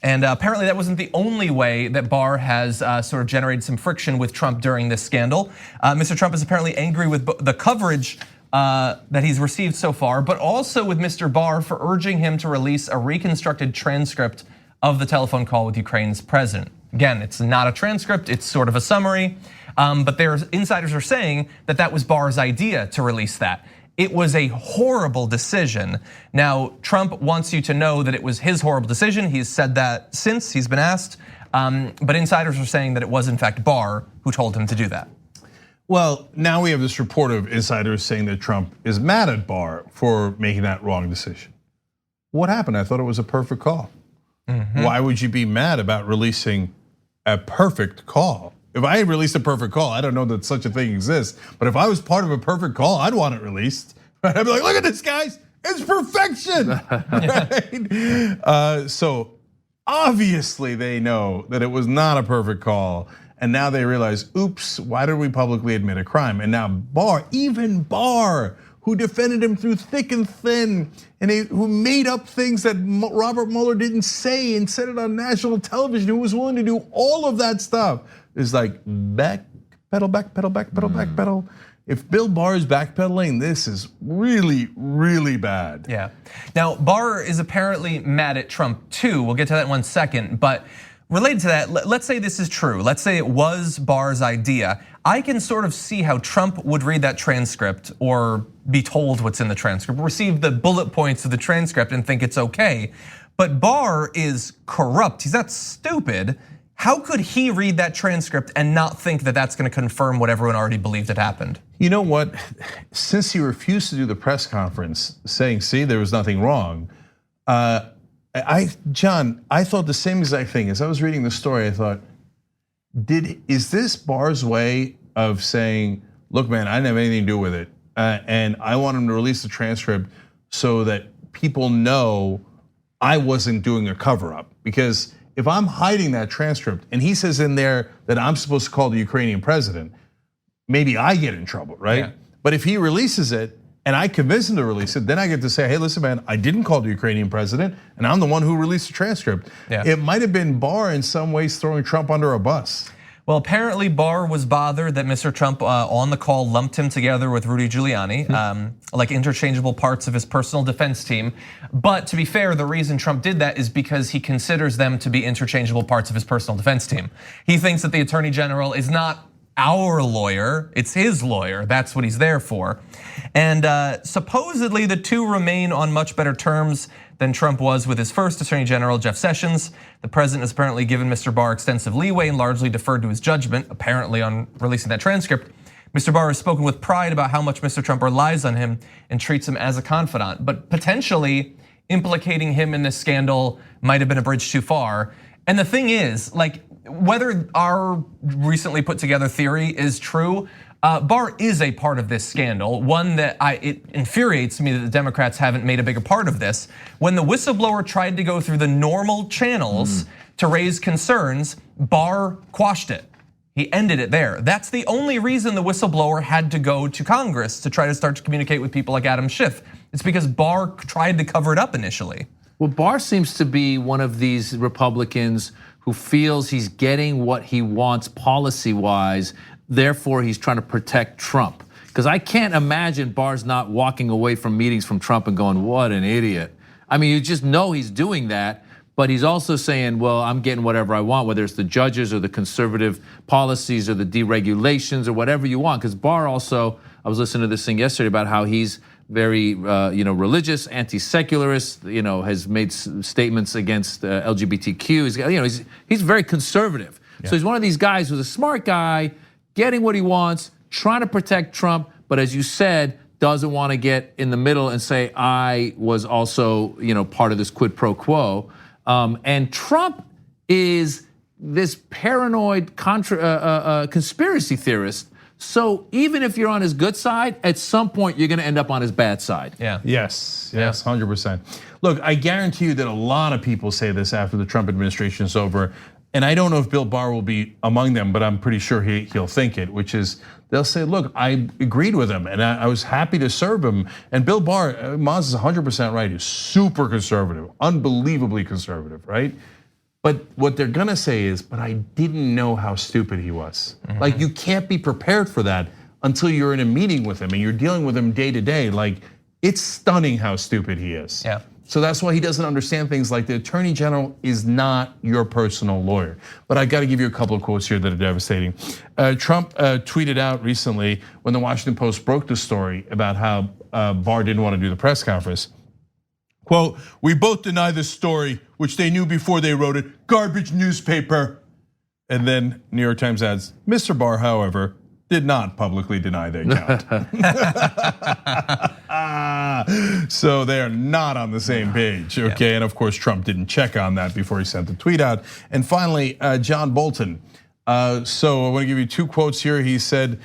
And apparently that wasn't the only way that Barr has sort of generated some friction with Trump during this scandal. Mr. Trump is apparently angry with the coverage that he's received so far, but also with Mr. Barr for urging him to release a reconstructed transcript of the telephone call with Ukraine's president. Again, it's not a transcript, it's sort of a summary, but insiders are saying that that was Barr's idea to release that. It was a horrible decision. Now, Trump wants you to know that it was his horrible decision. He's said that since he's been asked, but insiders are saying that it was in fact Barr who told him to do that. Well, now we have this report of insiders saying that Trump is mad at Barr for making that wrong decision. What happened? I thought it was a perfect call. Why would you be mad about releasing a perfect call? If I released a perfect call, I don't know that such a thing exists, but if I was part of a perfect call, I'd want it released. I'd be like, look at this, guys, it's perfection. Right? So obviously they know that it was not a perfect call. And now they realize, oops, why did we publicly admit a crime? And now Barr, even Barr, who defended him through thick and thin, and who made up things that Robert Mueller didn't say and said it on national television, who was willing to do all of that stuff, is like backpedal. If Bill Barr is backpedaling, this is really, really bad. Yeah. Now, Barr is apparently mad at Trump too. We'll get to that in 1 second, but related to that, let's say this is true. Let's say it was Barr's idea. I can sort of see how Trump would read that transcript or be told what's in the transcript, receive the bullet points of the transcript and think it's okay. But Barr is corrupt, he's not stupid. How could he read that transcript and not think that that's gonna confirm what everyone already believed had happened? You know what, since he refused to do the press conference saying, see, there was nothing wrong, John, I thought the same exact thing. As I was reading the story, I thought, is this Barr's way of saying, look, man, I didn't have anything to do with it, and I want him to release the transcript so that people know I wasn't doing a cover-up? Because if I'm hiding that transcript and he says in there that I'm supposed to call the Ukrainian president, maybe I get in trouble, right? Yeah. But if he releases it and I convince him to release it, then I get to say, hey, listen, man, I didn't call the Ukrainian president, and I'm the one who released the transcript. Yeah. It might have been Barr in some ways throwing Trump under a bus. Well, apparently Barr was bothered that Mr. Trump on the call lumped him together with Rudy Giuliani, like interchangeable parts of his personal defense team. But to be fair, the reason Trump did that is because he considers them to be interchangeable parts of his personal defense team. He thinks that the Attorney General is not our lawyer, it's his lawyer. That's what he's there for. And supposedly the two remain on much better terms than Trump was with his first Attorney General, Jeff Sessions. The president has apparently given Mr. Barr extensive leeway and largely deferred to his judgment, apparently on releasing that transcript. Mr. Barr has spoken with pride about how much Mr. Trump relies on him and treats him as a confidant, but potentially implicating him in this scandal might have been a bridge too far. And the thing is, like, whether our recently put together theory is true, Barr is a part of this scandal, one that it infuriates me that the Democrats haven't made a bigger part of this. When the whistleblower tried to go through the normal channels to raise concerns, Barr quashed it. He ended it there. That's the only reason the whistleblower had to go to Congress to try to start to communicate with people like Adam Schiff. It's because Barr tried to cover it up initially. Well, Barr seems to be one of these Republicans who feels he's getting what he wants policy-wise, therefore he's trying to protect Trump. Because I can't imagine Barr's not walking away from meetings from Trump and going, what an idiot. I mean, you just know he's doing that, but he's also saying, well, I'm getting whatever I want, whether it's the judges or the conservative policies or the deregulations or whatever you want. Because Barr also, I was listening to this thing yesterday about how he's very religious, anti-secularist, has made statements against LGBTQ. He's very conservative. Yeah. So he's one of these guys who's a smart guy, getting what he wants, trying to protect Trump, but as you said, doesn't want to get in the middle and say, I was also, part of this quid pro quo. And Trump is this paranoid conspiracy theorist. So even if you're on his good side, at some point you're going to end up on his bad side. Yeah. Yes, 100%. Look, I guarantee you that a lot of people say this after the Trump administration is over, and I don't know if Bill Barr will be among them, but I'm pretty sure he'll think it, which is they'll say, look, I agreed with him and I was happy to serve him. And Bill Barr, Maz is 100% right, he's super conservative, unbelievably conservative, right? But what they're gonna say is, but I didn't know how stupid he was. Like, you can't be prepared for that until you're in a meeting with him and you're dealing with him day to day. Like, it's stunning how stupid he is. Yeah. So that's why he doesn't understand things like the attorney general is not your personal lawyer. But I gotta give you a couple of quotes here that are devastating. Trump tweeted out recently when the Washington Post broke the story about how Barr didn't wanna do the press conference. Quote, we both deny this story, which they knew before they wrote it, garbage newspaper. And then New York Times adds, Mr. Barr, however, did not publicly deny the account. So they are not on the same page, okay? And of course, Trump didn't check on that before he sent the tweet out. And finally, John Bolton. So I wanna give you two quotes here. He said,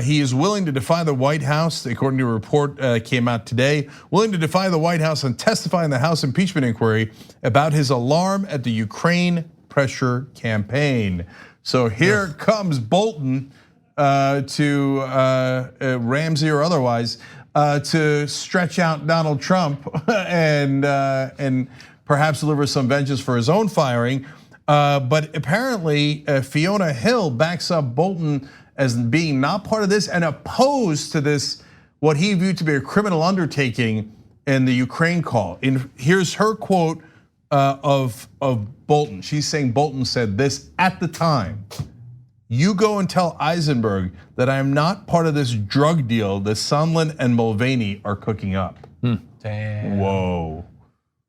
he is willing to defy the White House, according to a report came out today, willing to defy the White House and testify in the House impeachment inquiry about his alarm at the Ukraine pressure campaign. So here comes Bolton to Ramsey or otherwise to stretch out Donald Trump and perhaps deliver some vengeance for his own firing. But apparently Fiona Hill backs up Bolton as being not part of this and opposed to this, what he viewed to be a criminal undertaking in the Ukraine call. And here's her quote of Bolton. She's saying Bolton said this at the time. You go and tell Eisenberg that I am not part of this drug deal that Sondland and Mulvaney are cooking up. Damn. Whoa.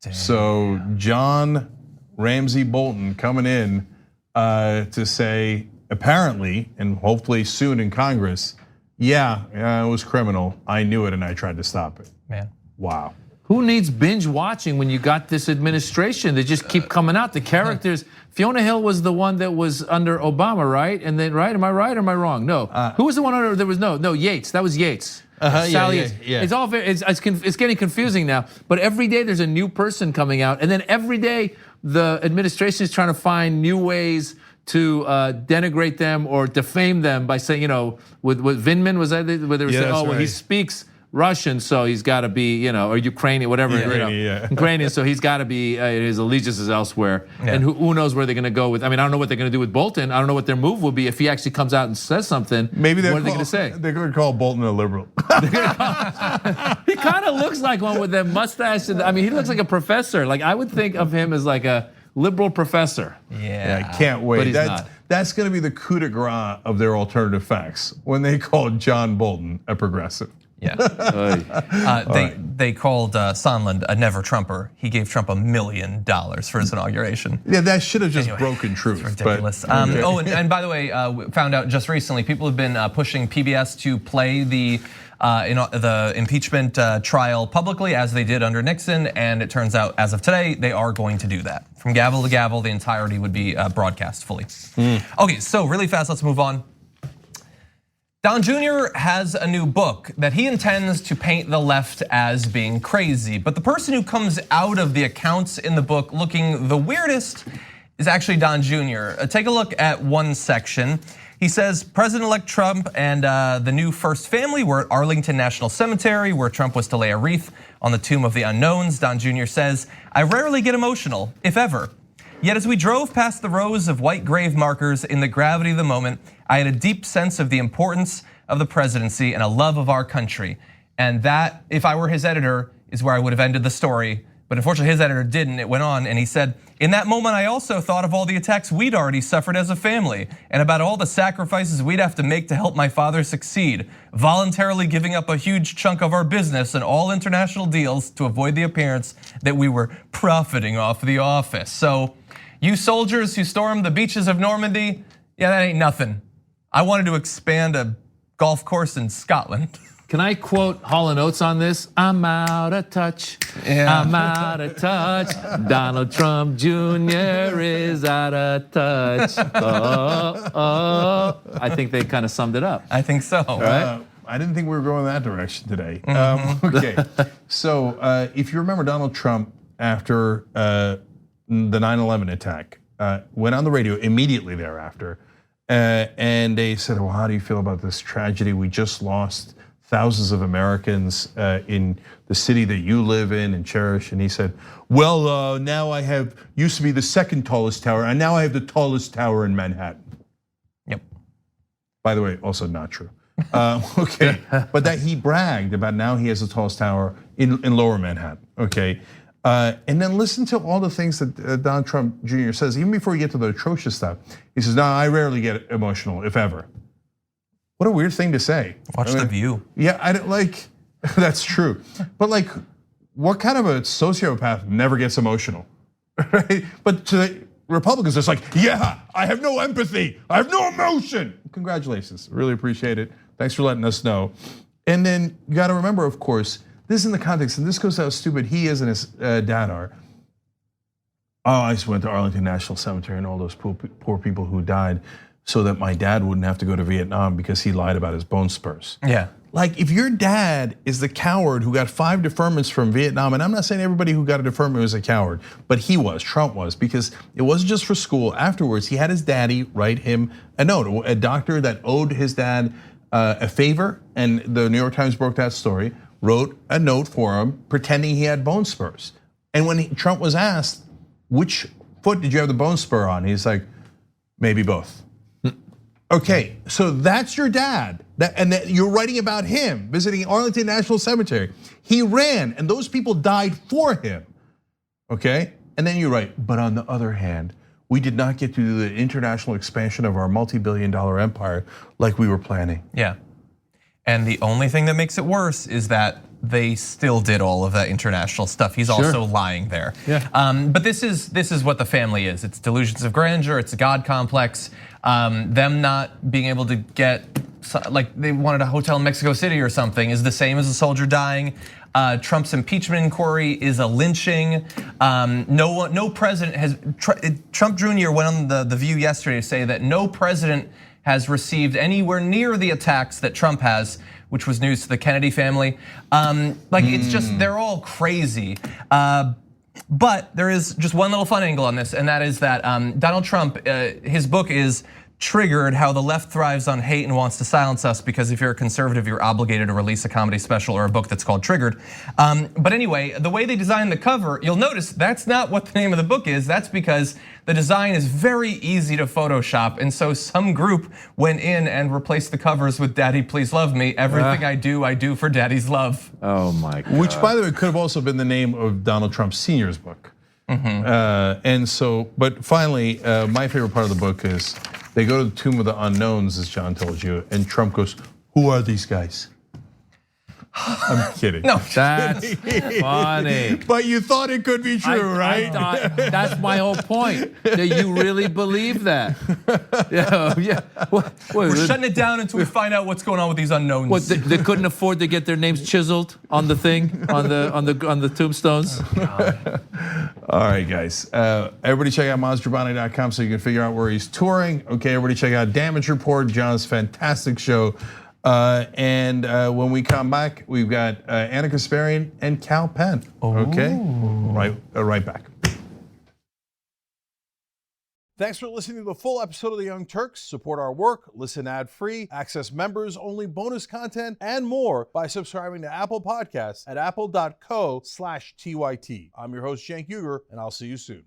Damn. So John Ramsey Bolton coming in to say, apparently, and hopefully soon in Congress, yeah, it was criminal. I knew it and I tried to stop it. Man. Wow. Who needs binge watching when you got this administration? They just keep coming out. The characters, Fiona Hill was the one that was under Obama, right? And then, right, am I right or am I wrong? No, who was the one under, there was no, Yates, that was Yates. Sally Yates. It's all very, it's getting confusing now. But every day there's a new person coming out. And then every day the administration is trying to find new ways to denigrate them or defame them by saying, with Vindman, was that where they were saying, well, he speaks Russian, so he's got to be, or Ukrainian, whatever, Ukrainian, so he's got to be, his allegiance is elsewhere. And who knows where they're going to go with, I don't know what they're going to do with Bolton. I don't know what their move will be if he actually comes out and says something. Maybe what are they going to say? They're going to call Bolton a liberal. He kind of looks like one with that mustache. He looks like a professor. Like, I would think of him as like a liberal professor. Yeah, I can't wait. But he's not. That's going to be the coup de grace of their alternative facts when they called John Bolton a progressive. Yeah. They called Sondland a never Trumper. He gave Trump $1 million for his inauguration. Yeah, that should have just broken truth. It's ridiculous. And by the way, found out just recently, people have been pushing PBS to play the impeachment trial publicly as they did under Nixon, and it turns out as of today they are going to do that. From gavel to gavel, the entirety would be broadcast fully. Okay, so really fast, let's move on. Don Jr. has a new book that he intends to paint the left as being crazy, but the person who comes out of the accounts in the book looking the weirdest is actually Don Jr. Take a look at one section. He says President-elect Trump and the new first family were at Arlington National Cemetery where Trump was to lay a wreath on the tomb of the unknowns. Don Jr. says, I rarely get emotional, if ever. Yet as we drove past the rows of white grave markers in the gravity of the moment, I had a deep sense of the importance of the presidency and a love of our country. And that, if I were his editor, is where I would have ended the story. But unfortunately, his editor didn't. It went on and he said, in that moment, I also thought of all the attacks we'd already suffered as a family and about all the sacrifices we'd have to make to help my father succeed, voluntarily giving up a huge chunk of our business and all international deals to avoid the appearance that we were profiting off the office. So you soldiers who stormed the beaches of Normandy, yeah, that ain't nothing. I wanted to expand a golf course in Scotland. Can I quote Hall & Oates on this? I'm out of touch. Yeah. I'm out of touch. Donald Trump Jr. is out of touch. I think they kind of summed it up. I think so. Right? I didn't think we were going that direction today. Okay, so if you remember Donald Trump after the 9/11 attack, went on the radio immediately thereafter, and they said, well, how do you feel about this tragedy? We just lost thousands of Americans in the city that you live in and cherish. And he said, well, now I used to be the second tallest tower, and now I have the tallest tower in Manhattan. Yep. By the way, also not true. Okay, but that he bragged about now he has the tallest tower in Lower Manhattan. Okay, and then listen to all the things that Donald Trump Jr. says, even before you get to the atrocious stuff. He says, no, I rarely get emotional, if ever. What a weird thing to say. Watch The View. Yeah, I don't like, that's true. But like, what kind of a sociopath never gets emotional, right? But to the Republicans, it's like, yeah, I have no empathy, I have no emotion. Congratulations, really appreciate it. Thanks for letting us know. And then you gotta remember, of course, this is in the context, and this goes to how stupid he is and his dad are. Oh, I just went to Arlington National Cemetery and all those poor people who died so that my dad wouldn't have to go to Vietnam because he lied about his bone spurs. Yeah. Like, if your dad is the coward who got 5 deferments from Vietnam, and I'm not saying everybody who got a deferment was a coward, but he was, Trump was, because it wasn't just for school. Afterwards, he had his daddy write him a note, a doctor that owed his dad a favor, and the New York Times broke that story, wrote a note for him pretending he had bone spurs. And when Trump was asked, which foot did you have the bone spur on? He's like, maybe both. Okay, so that's your dad, and you're writing about him visiting Arlington National Cemetery. He ran, and those people died for him, okay? And then you write, but on the other hand, we did not get to do the international expansion of our multi-billion-dollar empire like we were planning. Yeah, and the only thing that makes it worse is that they still did all of that international stuff. He's also lying there. Yeah. But this is what the family is. It's delusions of grandeur. It's a God complex. Them not being able to get, like they wanted a hotel in Mexico City or something, is the same as a soldier dying. Trump's impeachment inquiry is a lynching. No president has. Trump Jr. went on the View yesterday to say that no president has received anywhere near the attacks that Trump has, which was news to the Kennedy family. It's just, they're all crazy. But there is just one little fun angle on this, and that is that Donald Trump, his book is Triggered: How the Left Thrives on Hate and Wants to Silence Us, because if you're a conservative, you're obligated to release a comedy special or a book that's called Triggered. But anyway, the way they designed the cover, you'll notice that's not what the name of the book is. That's because the design is very easy to Photoshop, and so some group went in and replaced the covers with "Daddy, Please Love Me." Everything I do for Daddy's love. Oh my God. Which, by the way, could have also been the name of Donald Trump Sr.'s book. And so, but finally, my favorite part of the book is they go to the Tomb of the Unknowns, as John told you, and Trump goes, "Who are these guys?" I'm kidding. No, That's funny. But you thought it could be true, right? That's my whole point. That you really believe that? Yeah. We're shutting it down until we find out what's going on with these unknowns. What, they couldn't afford to get their names chiseled on the thing, on the tombstones. All right, guys. Everybody check out MazJobrani.com so you can figure out where he's touring. Okay, everybody check out Damage Report, John's fantastic show. And when we come back, we've got Anna Kasparian and Cal Penn. Okay, right back. Thanks for listening to the full episode of the Young Turks. Support our work, listen ad-free, access members-only bonus content, and more by subscribing to Apple Podcasts at apple.co/TYT. I'm your host, Cenk Uygur, and I'll see you soon.